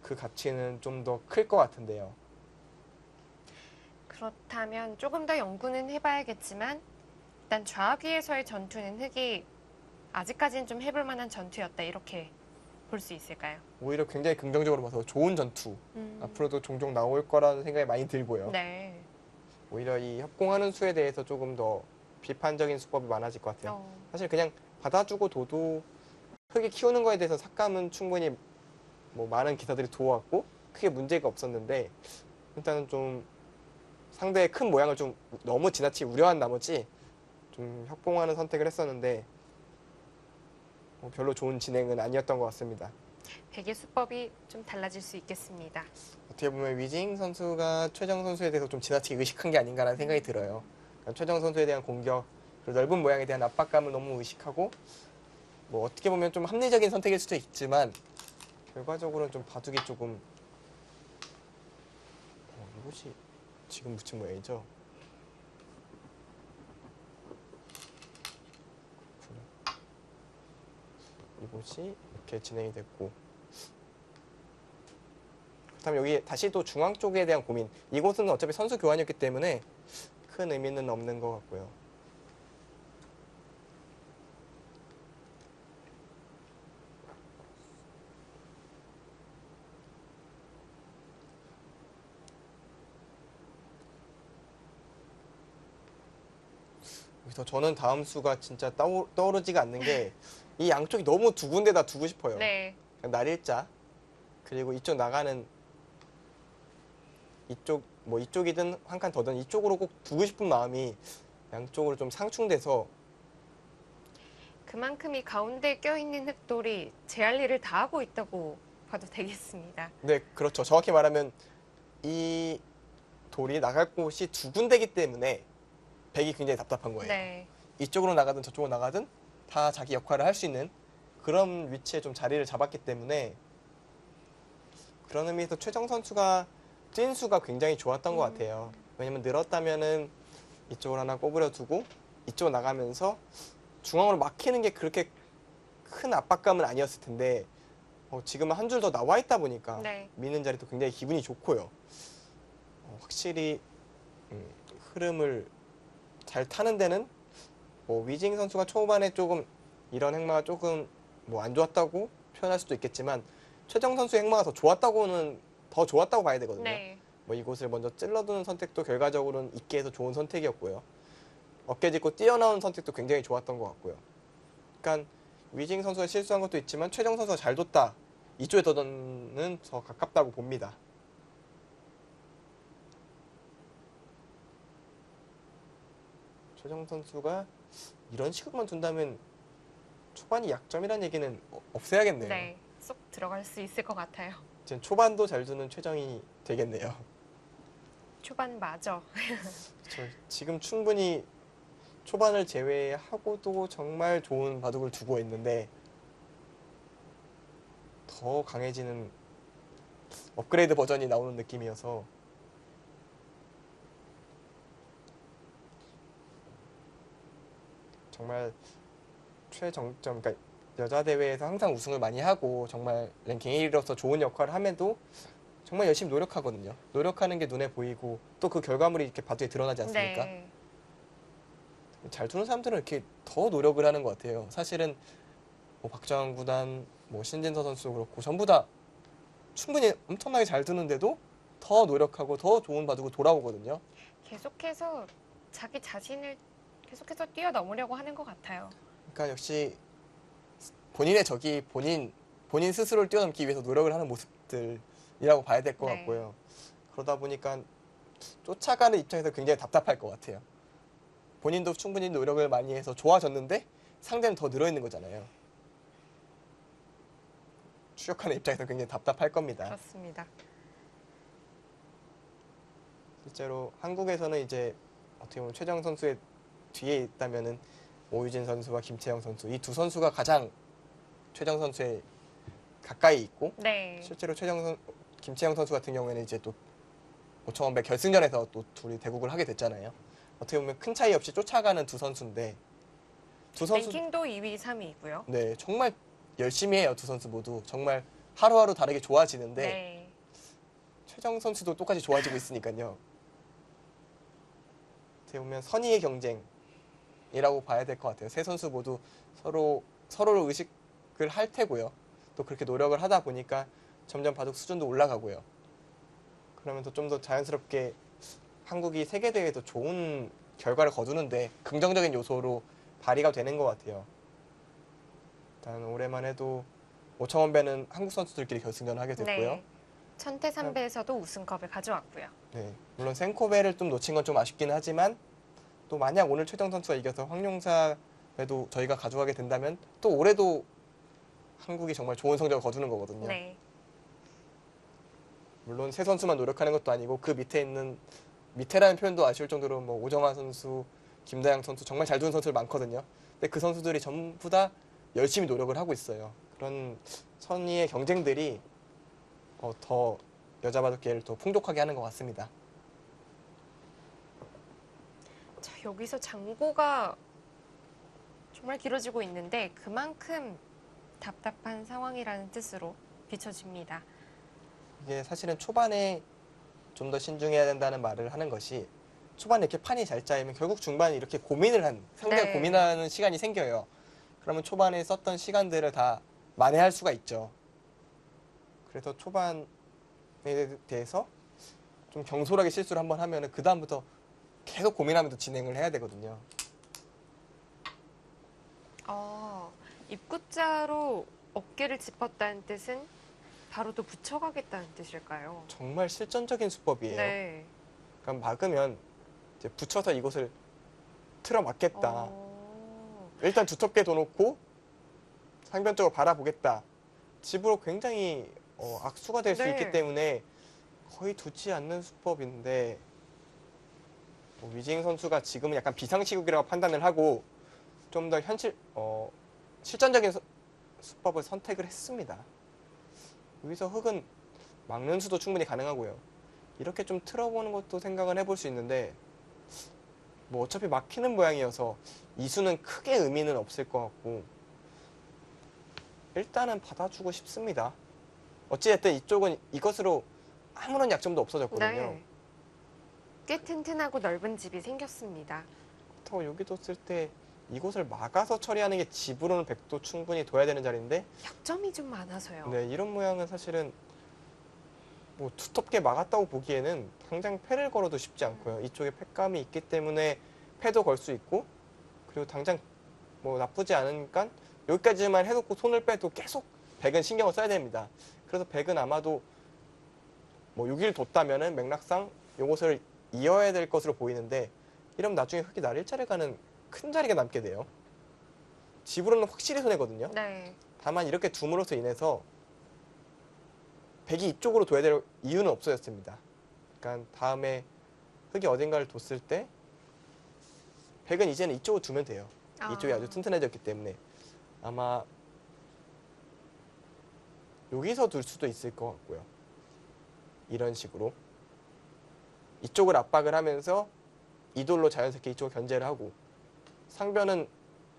그 가치는 좀 더 클 것 같은데요. 그렇다면 조금 더 연구는 해봐야겠지만 일단 좌위에서의 전투는 흑이 아직까지는 좀 해볼 만한 전투였다 이렇게 볼 수 있을까요? 오히려 굉장히 긍정적으로 봐서 좋은 전투 앞으로도 종종 나올 거라는 생각이 많이 들고요. 네. 오히려 이 협공하는 수에 대해서 조금 더 비판적인 수법이 많아질 것 같아요. 사실 그냥 받아주고 둬도 흙이 키우는 거에 대해서 삭감은 충분히 뭐 많은 기사들이 도왔고 크게 문제가 없었는데 일단은 좀 상대의 큰 모양을 좀 너무 지나치게 우려한 나머지 좀 협공하는 선택을 했었는데 별로 좋은 진행은 아니었던 것 같습니다. 백의 수법이 좀 달라질 수 있겠습니다. 어떻게 보면 위징 선수가 최정 선수에 대해서 좀 지나치게 의식한 게 아닌가라는 생각이 들어요. 그러니까 최정 선수에 대한 공격, 그리고 넓은 모양에 대한 압박감을 너무 의식하고 뭐 어떻게 보면 좀 합리적인 선택일 수도 있지만 결과적으로는 좀 바둑이 조금 이것이 지금 붙인 모양이죠. 곳이 이렇게 진행이 됐고, 그렇다면 여기 다시 또 중앙 쪽에 대한 고민. 이곳은 어차피 선수 교환이었기 때문에 큰 의미는 없는 것 같고요. 그래서 저는 다음 수가 진짜 떠오르지가 않는 게 이 양쪽이 너무 두 군데다 두고 싶어요. 네. 날일자 그리고 이쪽 나가는 이쪽 뭐 이쪽이든 한 칸 더든 이쪽으로 꼭 두고 싶은 마음이 양쪽으로 좀 상충돼서 그만큼 이 가운데 껴있는 흙돌이 제 할 일을 다 하고 있다고 봐도 되겠습니다. 네 그렇죠. 정확히 말하면 이 돌이 나갈 곳이 두 군데이기 때문에 백이 굉장히 답답한 거예요. 네. 이쪽으로 나가든 저쪽으로 나가든 다 자기 역할을 할 수 있는 그런 위치에 좀 자리를 잡았기 때문에 그런 의미에서 최정 선수가 찐 수가 굉장히 좋았던 것 같아요. 왜냐면 늘었다면은 이쪽을 하나 꼬부려 두고 이쪽 나가면서 중앙으로 막히는 게 그렇게 큰 압박감은 아니었을 텐데 지금은 한 줄 더 나와 있다 보니까 네. 미는 자리도 굉장히 기분이 좋고요. 확실히 흐름을 잘 타는 데는 뭐 위징 선수가 초반에 조금 이런 행마가 조금 뭐 안 좋았다고 표현할 수도 있겠지만 최정 선수의 행마가 더 좋았다고 봐야 되거든요. 네. 뭐 이곳을 먼저 찔러두는 선택도 결과적으로는 있게 해서 좋은 선택이었고요. 어깨 짚고 뛰어나온 선택도 굉장히 좋았던 것 같고요. 그러니까 위징 선수가 실수한 것도 있지만 최정 선수가 잘 뒀다. 이쪽에 더는 더 가깝다고 봅니다. 최정 선수가 이런 식으로만 둔다면 초반이 약점이라는 얘기는 없애야겠네요. 네. 쏙 들어갈 수 있을 것 같아요. 지금 초반도 잘 두는 최정이 되겠네요. 초반 마저. 지금 충분히 초반을 제외하고도 정말 좋은 바둑을 두고 있는데 더 강해지는 업그레이드 버전이 나오는 느낌이어서 정말 최정점, 그러니까 여자 대회에서 항상 우승을 많이 하고 정말 랭킹 1위로서 좋은 역할을 함에도 정말 열심히 노력하거든요. 노력하는 게 눈에 보이고 또 그 결과물이 이렇게 바둑에 드러나지 않습니까? 네. 잘 두는 사람들은 이렇게 더 노력을 하는 것 같아요. 사실은 뭐 박정환 구단, 뭐 신진서 선수도 그렇고 전부 다 충분히 엄청나게 잘 두는데도 더 노력하고 더 좋은 바둑을 돌아오거든요. 계속해서 자기 자신을 계속해서 뛰어넘으려고 하는 것 같아요. 그러니까 역시 본인의 적이 본인 스스로를 뛰어넘기 위해서 노력을 하는 모습들이라고 봐야 될 것 네. 같고요. 그러다 보니까 쫓아가는 입장에서 굉장히 답답할 것 같아요. 본인도 충분히 노력을 많이 해서 좋아졌는데 상대는 더 늘어있는 거잖아요. 추격하는 입장에서 굉장히 답답할 겁니다. 그렇습니다. 실제로 한국에서는 이제 어떻게 보면 최정 선수의 뒤에 있다면은 오유진 선수와 김채영 선수 이 두 선수가 가장 최정 선수에 가까이 있고 네. 실제로 김채영 선수 같은 경우에는 이제 또 5,000원 결승전에서 또 둘이 대국을 하게 됐잖아요. 어떻게 보면 큰 차이 없이 쫓아가는 두 선수인데 두 선수 랭킹도 2위, 3위이고요. 네 정말 열심히 해요. 두 선수 모두 정말 하루하루 다르게 좋아지는데 네. 최정 선수도 똑같이 좋아지고 있으니까요. 어떻게 보면 선의의 경쟁이라고 봐야 될 것 같아요. 세 선수 모두 서로를 의식을 할 테고요. 또 그렇게 노력을 하다 보니까 점점 바둑 수준도 올라가고요. 그러면서 좀 더 자연스럽게 한국이 세계대회에서 좋은 결과를 거두는데 긍정적인 요소로 발휘가 되는 것 같아요. 일단 올해만 해도 5,000원배는 한국 선수들끼리 결승전을 하게 됐고요. 네. 천태삼배에서도 우승컵을 가져왔고요. 네, 물론 생코베를 좀 놓친 건 좀 아쉽긴 하지만 또 만약 오늘 최정 선수가 이겨서 황룡사에도 저희가 가져가게 된다면 또 올해도 한국이 정말 좋은 성적을 거두는 거거든요. 네. 물론 세 선수만 노력하는 것도 아니고 그 밑에 있는 밑에라는 표현도 아쉬울 정도로 뭐 오정환 선수, 김다영 선수 정말 잘 두는 선수들 많거든요. 근데 그 선수들이 전부 다 열심히 노력을 하고 있어요. 그런 선의의 경쟁들이 더 여자 바둑계를 더 풍족하게 하는 것 같습니다. 자, 여기서 장고가 정말 길어지고 있는데 그만큼 답답한 상황이라는 뜻으로 비춰집니다. 이게 사실은 초반에 좀 더 신중해야 된다는 말을 하는 것이 초반에 이렇게 판이 잘 짜이면 결국 중반에 이렇게 상대가 네. 고민하는 시간이 생겨요. 그러면 초반에 썼던 시간들을 다 만회할 수가 있죠. 그래서 초반에 대해서 좀 경솔하게 실수를 한번 하면은 그 다음부터 계속 고민하면서 진행을 해야 되거든요. 입구자로 어깨를 짚었다는 뜻은 바로 또 붙여가겠다는 뜻일까요? 정말 실전적인 수법이에요. 네. 그러니까 막으면 이제 붙여서 이곳을 틀어 막겠다. 일단 두텁게 둬놓고 상변 쪽으로 바라보겠다. 집으로 굉장히 악수가 될 수 네. 있기 때문에 거의 두지 않는 수법인데 위징 선수가 지금은 약간 비상시국이라고 판단을 하고 좀 더 실전적인 수법을 선택을 했습니다. 여기서 흙은 막는 수도 충분히 가능하고요. 이렇게 좀 틀어보는 것도 생각은 해볼 수 있는데 뭐 어차피 막히는 모양이어서 이 수는 크게 의미는 없을 것 같고 일단은 받아주고 싶습니다. 어찌됐든 이쪽은 이것으로 아무런 약점도 없어졌거든요. 네. 꽤 튼튼하고 넓은 집이 생겼습니다. 그렇다고 여기도 쓸 때 이곳을 막아서 처리하는 게 집으로는 100도 충분히 둬야 되는 자리인데 약점이 좀 많아서요. 네, 이런 모양은 사실은 뭐 두텁게 막았다고 보기에는 당장 패를 걸어도 쉽지 않고요. 이쪽에 패감이 있기 때문에 패도 걸 수 있고 그리고 당장 뭐 나쁘지 않으니까 여기까지만 해놓고 손을 빼도 계속 백은 신경을 써야 됩니다. 그래서 백은 아마도 뭐 6일 뒀다면은 맥락상 요것을 이어야 될 것으로 보이는데 이러면 나중에 흙이 날 일자를 가는 큰 자리가 남게 돼요. 집으로는 확실히 손해거든요. 네. 다만 이렇게 둠으로써 인해서 백이 이쪽으로 둬야 될 이유는 없어졌습니다. 그러니까 다음에 흙이 어딘가를 뒀을 때 백은 이제는 이쪽으로 두면 돼요. 이쪽이 아주 튼튼해졌기 때문에 아마 여기서 둘 수도 있을 것 같고요. 이런 식으로 이쪽을 압박을 하면서 이돌로 자연스럽게 이쪽을 견제를 하고 상변은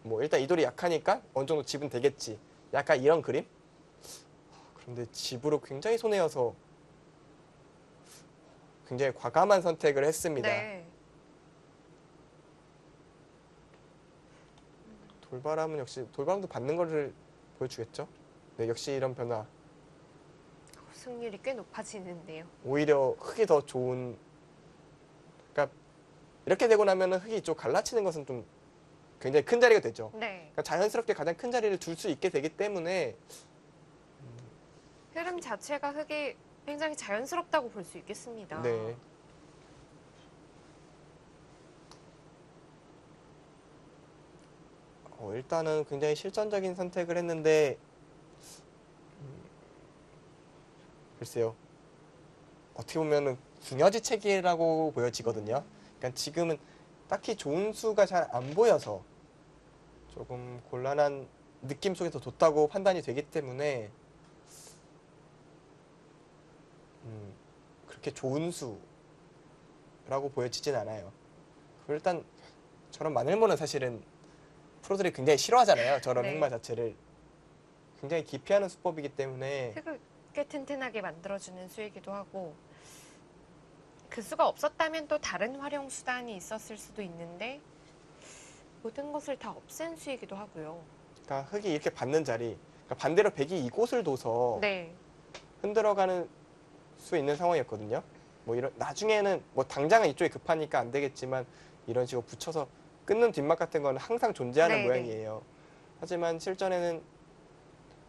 뭐 일단 이돌이 약하니까 어느 정도 집은 되겠지. 약간 이런 그림? 그런데 집으로 굉장히 손해여서 굉장히 과감한 선택을 했습니다. 네. 돌바람은 역시 돌바람도 받는 거를 보여주겠죠? 네, 역시 이런 변화. 승률이 꽤 높아지는데요. 오히려 흙이 더 좋은. 그러니까 이렇게 되고 나면은 흙이 이쪽 갈라치는 것은 좀 굉장히 큰 자리가 되죠. 네. 그러니까 자연스럽게 가장 큰 자리를 둘 수 있게 되기 때문에 흐름 자체가 흙이 굉장히 자연스럽다고 볼 수 있겠습니다. 네. 일단은 굉장히 실전적인 선택을 했는데 글쎄요. 어떻게 보면은 궁여지책이라고 보여지거든요. 그러니까 지금은 딱히 좋은 수가 잘 안 보여서 조금 곤란한 느낌 속에서 뒀다고 판단이 되기 때문에 그렇게 좋은 수라고 보여지진 않아요. 일단 저런 마늘모는 사실은 프로들이 굉장히 싫어하잖아요. 저런 네. 흑마 자체를 굉장히 기피하는 수법이기 때문에 흙을 꽤 튼튼하게 만들어주는 수이기도 하고 그 수가 없었다면 또 다른 활용 수단이 있었을 수도 있는데 모든 것을 다 없앤 수이기도 하고요. 그러니까 흙이 이렇게 받는 자리, 그러니까 반대로 백이 이곳을 둬서 네. 흔들어가는 수 있는 상황이었거든요. 뭐 이런 나중에는 뭐 당장은 이쪽이 급하니까 안 되겠지만 이런 식으로 붙여서 끊는 뒷맛 같은 거는 항상 존재하는 네, 모양이에요. 하지만 실전에는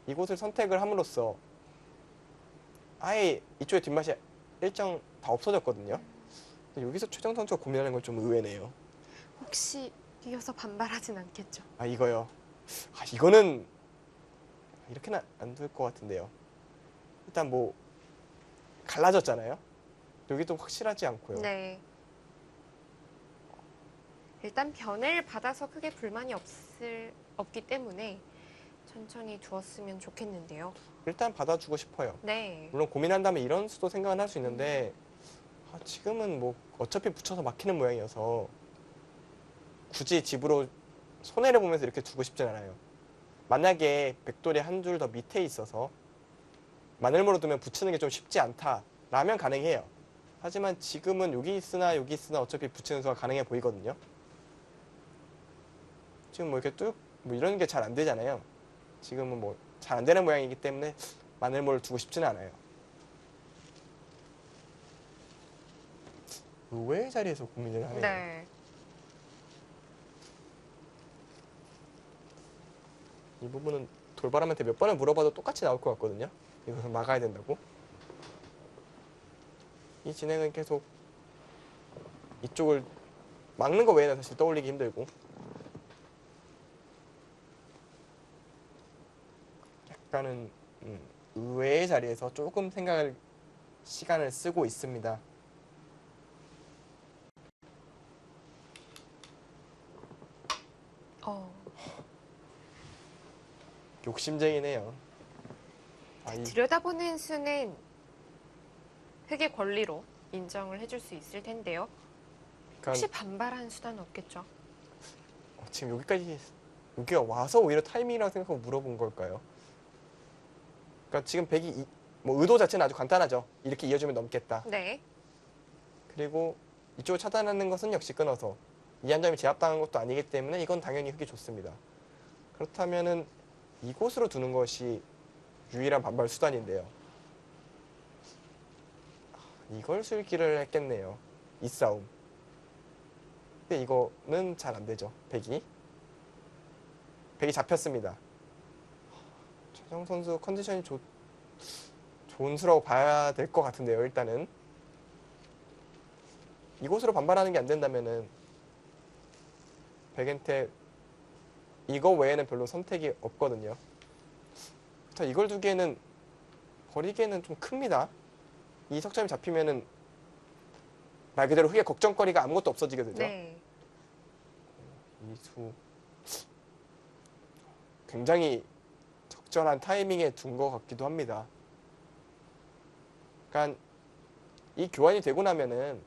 이곳을 선택을 함으로써 아예 이쪽의 뒷맛이 일정 다 없어졌거든요. 근데 여기서 최정 선수가 고민하는 건 좀 의외네요. 혹시 이어서 반발하진 않겠죠? 아 이거요. 아 이거는 이렇게는 안 될 것 같은데요. 일단 뭐 갈라졌잖아요. 여기도 확실하지 않고요. 네. 일단 변을 받아서 크게 불만이 없기 때문에 천천히 두었으면 좋겠는데요. 일단 받아주고 싶어요. 네. 물론 고민한다면 이런 수도 생각은 할 수 있는데 지금은 뭐 어차피 붙여서 막히는 모양이어서 굳이 집으로 손해를 보면서 이렇게 두고 싶진 않아요. 만약에 백돌이 한 줄 더 밑에 있어서 마늘모로 두면 붙이는 게 좀 쉽지 않다라면 가능해요. 하지만 지금은 여기 있으나 어차피 붙이는 수가 가능해 보이거든요. 지금 뭐 이렇게 뚝 뭐 이런 게 잘 안 되잖아요. 지금은 뭐 잘 안 되는 모양이기 때문에 마늘모를 두고 싶지는 않아요. 의외의 자리에서 고민을 하네요. 네. 이 부분은 돌바람한테 몇 번을 물어봐도 똑같이 나올 것 같거든요. 이것을 막아야 된다고. 이 진행은 계속 이쪽을 막는 거 외에는 사실 떠올리기 힘들고, 약간은 의외의 자리에서 조금 시간을 쓰고 있습니다. 욕심쟁이네요. 들여다보는 수는 흑의 권리로 인정을 해줄 수 있을 텐데요. 혹시 반발하는 수단은 없겠죠? 지금 여기가 와서 오히려 타이밍이라고 생각하고 물어본 걸까요? 그러니까 지금 백이 뭐 의도 자체는 아주 간단하죠. 이렇게 이어주면 넘겠다. 네. 그리고 이쪽을 차단하는 것은 역시 끊어서 이 한 점이 제압당한 것도 아니기 때문에 이건 당연히 흑이 좋습니다. 그렇다면은 이곳으로 두는 것이 유일한 반발 수단인데요. 이걸 술기를 했겠네요. 이 싸움. 근데 이거는 잘 안 되죠. 백이 잡혔습니다. 최정 선수 컨디션이 좋은 수라고 봐야 될 것 같은데요. 일단은 이곳으로 반발하는 게 안 된다면은 백한테 이거 외에는 별로 선택이 없거든요. 이걸 두기에는 버리기에는 좀 큽니다. 이 석점이 잡히면은 말 그대로 흑의 걱정거리가 아무것도 없어지게 되죠. 네. 이수 굉장히 적절한 타이밍에 둔 것 같기도 합니다. 그러니까 이 교환이 되고 나면은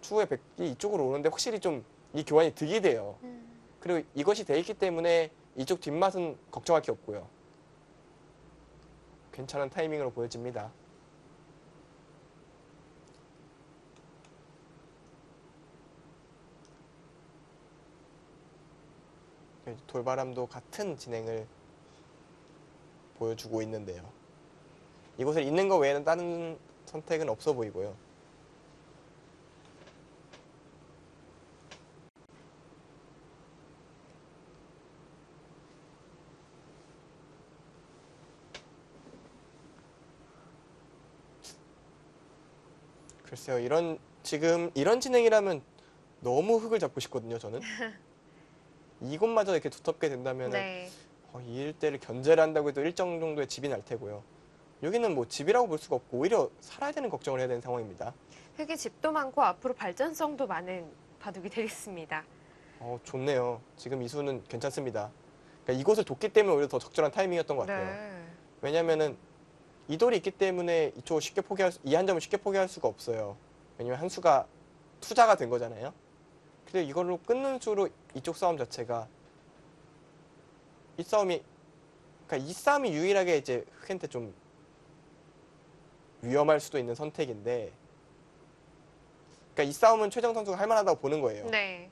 추후에 백이 이쪽으로 오는데 확실히 좀 이 교환이 득이 돼요. 그리고 이것이 돼 있기 때문에 이쪽 뒷맛은 걱정할 게 없고요. 괜찮은 타이밍으로 보여집니다. 돌바람도 같은 진행을 보여주고 있는데요. 이곳을 잇는 거 외에는 다른 선택은 없어 보이고요. 글쎄요, 지금 이런 진행이라면 너무 흑을 잡고 싶거든요, 저는. 이곳마저 이렇게 두텁게 된다면 네. 이 일대를 견제를 한다고 해도 일정 정도의 집이 날 테고요. 여기는 뭐 집이라고 볼 수가 없고 오히려 살아야 되는 걱정을 해야 되는 상황입니다. 흑의 집도 많고 앞으로 발전성도 많은 바둑이 되겠습니다. 좋네요. 지금 이 수는 괜찮습니다. 그러니까 이곳을 뒀기 때문에 오히려 더 적절한 타이밍이었던 것 같아요. 네. 왜냐면은 이 돌이 있기 때문에 이쪽을 이 한 점을 쉽게 포기할 수가 없어요. 왜냐면 한 수가 투자가 된 거잖아요. 근데 이걸로 끊는 수로 이쪽 싸움 자체가 그러니까 이 싸움이 유일하게 이제 흑한테 좀 위험할 수도 있는 선택인데, 그러니까 이 싸움은 최정 선수가 할 만하다고 보는 거예요. 네.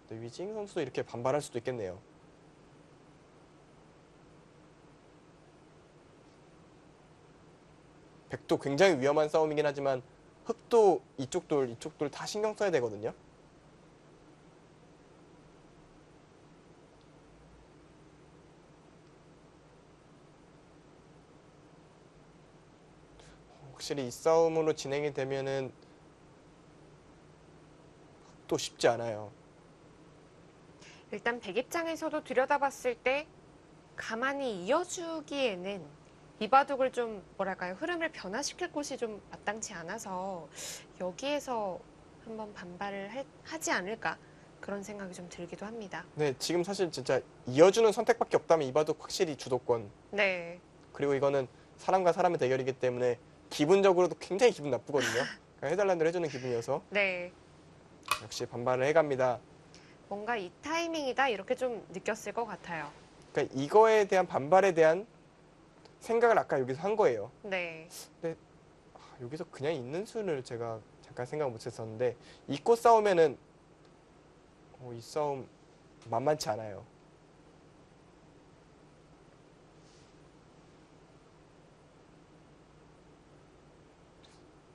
근데 위징 선수도 이렇게 반발할 수도 있겠네요. 백도 굉장히 위험한 싸움이긴 하지만 흑도 이쪽 돌 다 신경 써야 되거든요. 확실히 이 싸움으로 진행이 되면은 흑도 쉽지 않아요. 일단 백 입장에서도 들여다봤을 때 가만히 이어주기에는 이 바둑을 좀 뭐랄까요, 흐름을 변화시킬 곳이 좀 마땅치 않아서 여기에서 한번 반발을 하지 않을까, 그런 생각이 좀 들기도 합니다. 네, 지금 사실 진짜 이어주는 선택밖에 없다면 이 바둑 확실히 주도권. 네. 그리고 이거는 사람과 사람의 대결이기 때문에 기분적으로도 굉장히 기분 나쁘거든요. 그러니까 해달라는 대로 해주는 기분이어서 네. 역시 반발을 해갑니다. 뭔가 이 타이밍이다 이렇게 좀 느꼈을 것 같아요. 그러니까 이거에 대한 반발에 대한 생각을 아까 여기서 한 거예요. 네. 여기서 그냥 있는 수를 제가 잠깐 생각 못했었는데 이꽃 싸우면은 이 싸움 만만치 않아요.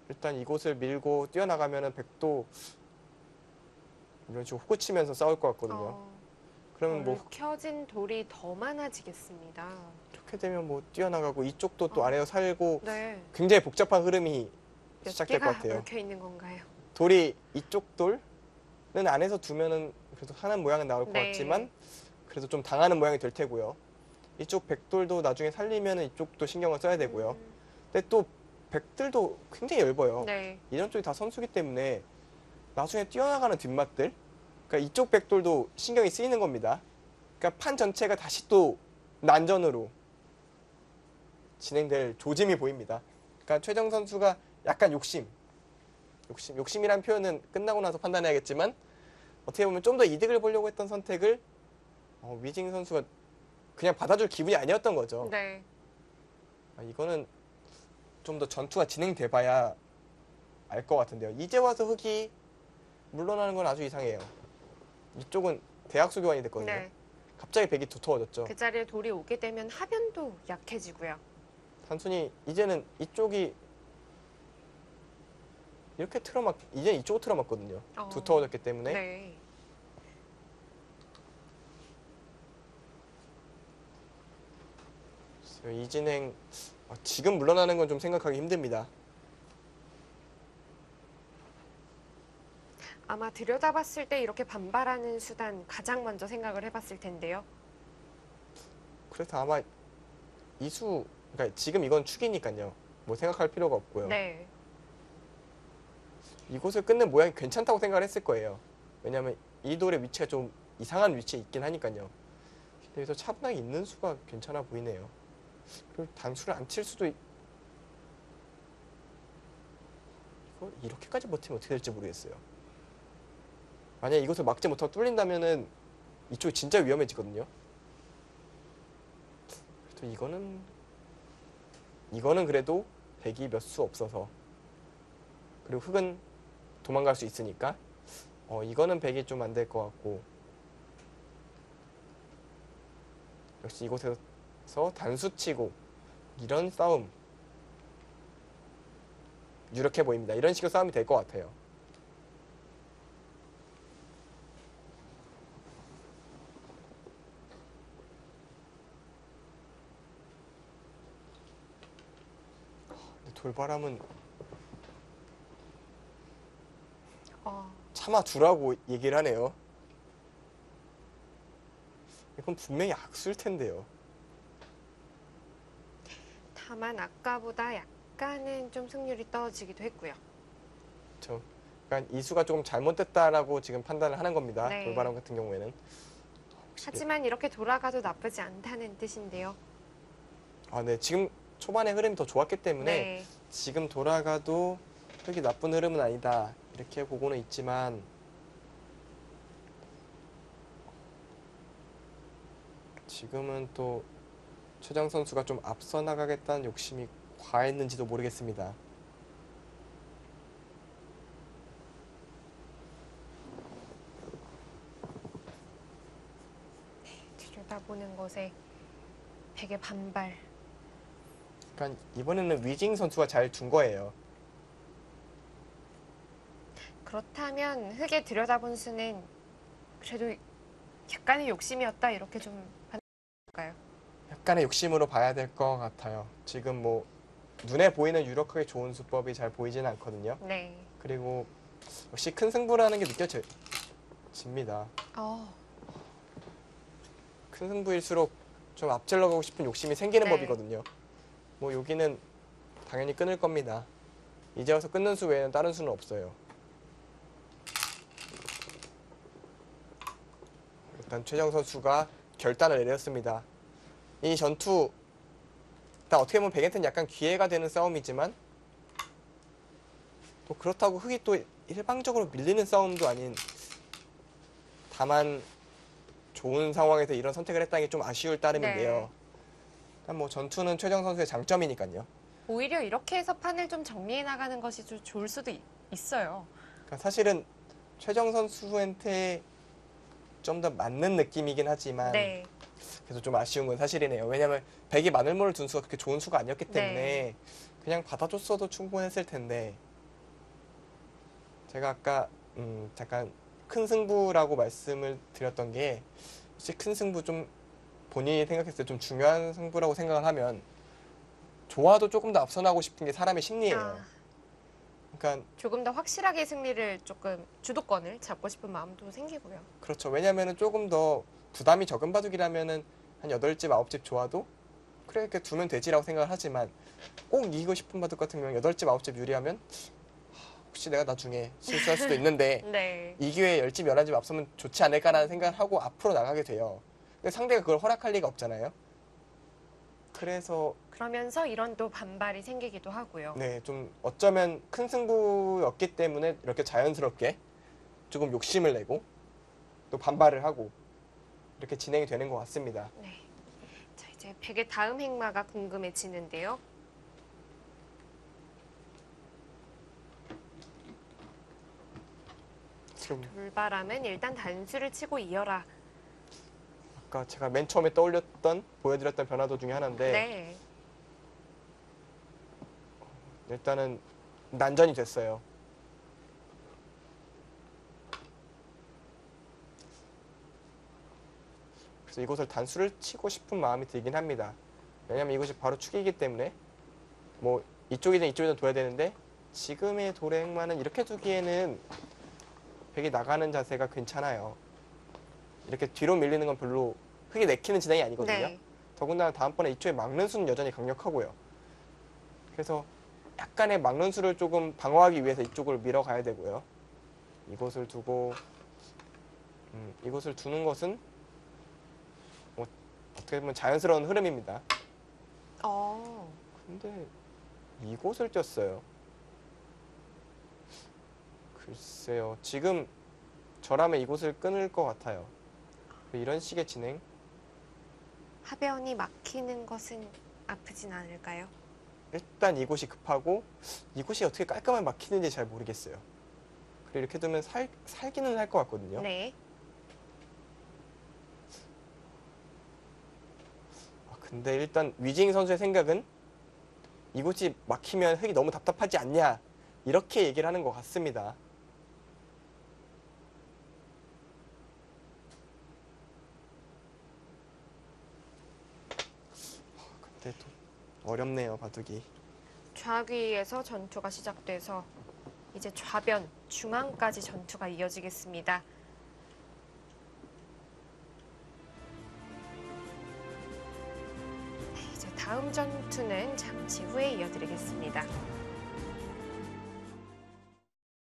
일단 이곳을 밀고 뛰어나가면은 백도 이런 식으로 호구 치면서 싸울 것 같거든요. 그러면 뭐 켜진 돌이 더 많아지겠습니다. 이렇게 되면 뭐 뛰어나가고 이쪽도 또 어. 안에서 살고 네. 굉장히 복잡한 흐름이 몇 시작될 것 개가 같아요. 얽혀 있는 건가요? 돌이 이쪽 돌은 안에서 두면은 그래도 하는 모양은 나올 것 네. 같지만 그래도 좀 당하는 모양이 될 테고요. 이쪽 백돌도 나중에 살리면은 이쪽도 신경을 써야 되고요. 근데 또 백들도 굉장히 얇아요. 네. 이런 쪽이 다 선수기 때문에 나중에 뛰어나가는 뒷맛들, 그러니까 이쪽 백돌도 신경이 쓰이는 겁니다. 그러니까 판 전체가 다시 또 난전으로 진행될 조짐이 보입니다. 그러니까 최정 선수가 약간 욕심이란 표현은 끝나고 나서 판단해야겠지만 어떻게 보면 좀 더 이득을 보려고 했던 선택을 위징 선수가 그냥 받아줄 기분이 아니었던 거죠. 네. 이거는 좀 더 전투가 진행돼 봐야 알 것 같은데요. 이제 와서 흑이 물러나는 건 아주 이상해요. 이쪽은 대학수 교환이 됐거든요. 네. 갑자기 백이 두터워졌죠. 그 자리에 돌이 오게 되면 하변도 약해지고요. 단순히 이제는 이쪽이 이렇게 이제 이쪽으로 틀어맞거든요. 두터워졌기 때문에. 네. 그래서 이 진행 지금 물러나는 건 좀 생각하기 힘듭니다. 아마 들여다봤을 때 이렇게 반발하는 수단 가장 먼저 생각을 해봤을 텐데요. 그래서 아마 그러니까 지금 이건 축이니까요. 뭐 생각할 필요가 없고요. 네. 이곳을 끊는 모양이 괜찮다고 생각을 했을 거예요. 왜냐하면 이 돌의 위치가 좀 이상한 위치에 있긴 하니까요. 그래서 차분하게 있는 수가 괜찮아 보이네요. 그리고 단수를 안 칠 수도 이거 이렇게까지 버티면 어떻게 될지 모르겠어요. 만약에 이것을 막지 못하고 뚫린다면은 이쪽이 진짜 위험해지거든요. 그래도 이거는 그래도 백이 몇 수 없어서 그리고 흑은 도망갈 수 있으니까 이거는 백이 좀 안 될 것 같고 역시 이곳에서 단수치고 이런 싸움 유력해 보입니다. 이런 식의 싸움이 될 것 같아요. 근데 돌바람은 참아두라고 얘기를 하네요. 이건 분명히 악수일 텐데요. 다만 아까보다 약간은 좀 승률이 떨어지기도 했고요. 그렇죠. 그러니까 이수가 조금 잘못됐다라고 지금 판단을 하는 겁니다. 네. 돌바람 같은 경우에는. 하지만 이렇게 돌아가도 나쁘지 않다는 뜻인데요. 네. 지금 초반에 흐름이 더 좋았기 때문에 네. 지금 돌아가도 그렇게 나쁜 흐름은 아니다. 이렇게 보고는 있지만 지금은 또 최정 선수가 좀 앞서 나가겠다는 욕심이 과했는지도 모르겠습니다. 들여다보는 것에 백의 반발. 그러니까 이번에는 위징 선수가 잘 둔 거예요. 그렇다면 흑에 들여다본 수는 그래도 약간의 욕심이었다 이렇게 좀 판단할까요? 약간의 욕심으로 봐야 될 것 같아요. 지금 뭐 눈에 보이는 유력하게 좋은 수법이 잘 보이지는 않거든요. 네. 그리고 역시 큰 승부라는 게 느껴집니다. 큰 승부일수록 좀 앞질러 가고 싶은 욕심이 생기는 네. 법이거든요. 뭐 여기는 당연히 끊을 겁니다. 이제 와서 끊는 수 외에는 다른 수는 없어요. 일단 최정 선수가 결단을 내렸습니다. 이 전투 일단 어떻게 보면 백엔텐 약간 기회가 되는 싸움이지만 또 그렇다고 흑이 또 일방적으로 밀리는 싸움도 아닌 다만 좋은 상황에서 이런 선택을 했다는 게 좀 아쉬울 따름인데요. 네. 일단 뭐 전투는 최정 선수의 장점이니까요. 오히려 이렇게 해서 판을 좀 정리해 나가는 것이 좀 좋을 수도 있어요. 그러니까 사실은 최정 선수한테 좀 더 맞는 느낌이긴 하지만 네. 그래서 좀 아쉬운 건 사실이네요. 왜냐하면 100이 마늘모를 둔 수가 그렇게 좋은 수가 아니었기 때문에 네. 그냥 받아줬어도 충분했을 텐데 제가 아까 잠깐 큰 승부라고 말씀을 드렸던 게 혹시 큰 승부 좀 본인이 생각했을 때 좀 중요한 승부라고 생각을 하면 좋아도 조금 더 앞서 나가고 싶은 게 사람의 심리예요. 아, 그러니까 조금 더 확실하게 승리를 조금 주도권을 잡고 싶은 마음도 생기고요. 그렇죠. 왜냐면은 조금 더 부담이 적은 바둑이라면은 한 8집, 9집 좋아도 그래 이렇게 두면 되지라고 생각을 하지만 꼭 이기고 싶은 바둑 같은 경우는 8집, 9집 유리하면 혹시 내가 나중에 실수할 수도 있는데 네. 이 기회에 10집, 11집 앞서면 좋지 않을까라는 생각을 하고 앞으로 나가게 돼요. 근데 상대가 그걸 허락할 리가 없잖아요. 그래서 그러면서 이런 또 반발이 생기기도 하고요. 네, 좀 어쩌면 큰 승부였기 때문에 이렇게 자연스럽게 조금 욕심을 내고 또 반발을 하고 이렇게 진행이 되는 것 같습니다. 네. 자, 이제 백의 다음 행마가 궁금해지는데요. 지금 돌바람은 일단 단수를 치고 이어라. 아까 제가 맨 처음에 보여드렸던 변화도 중에 하나인데 네. 일단은 난전이 됐어요. 그래서 이곳을 단수를 치고 싶은 마음이 들긴 합니다. 왜냐면 이곳이 바로 축이기 때문에 뭐 이쪽이든 이쪽이든 둬야 되는데 지금의 돌의 행마는 이렇게 두기에는 백이 나가는 자세가 괜찮아요. 이렇게 뒤로 밀리는 건 별로 흙이 내키는 진행이 아니거든요. 네. 더군다나 다음번에 이쪽에 막는 수는 여전히 강력하고요. 그래서 약간의 막는 수를 조금 방어하기 위해서 이쪽을 밀어가야 되고요. 이곳을 두고 이곳을 두는 것은 뭐 어떻게 보면 자연스러운 흐름입니다. 근데 이곳을 띄었어요. 글쎄요. 지금 저라면 이곳을 끊을 것 같아요. 이런 식의 진행? 하변이 막히는 것은 아프진 않을까요? 일단 이곳이 급하고 이곳이 어떻게 깔끔하게 막히는지 잘 모르겠어요. 그리고 이렇게 두면 살기는 할 것 같거든요. 네. 근데 일단 위징 선수의 생각은 이곳이 막히면 흙이 너무 답답하지 않냐 이렇게 얘기를 하는 것 같습니다. 근데 또 어렵네요 바둑이. 좌귀에서 전투가 시작돼서 이제 좌변, 중앙까지 전투가 이어지겠습니다. 네, 이제 다음 전투는 잠시 후에 이어드리겠습니다.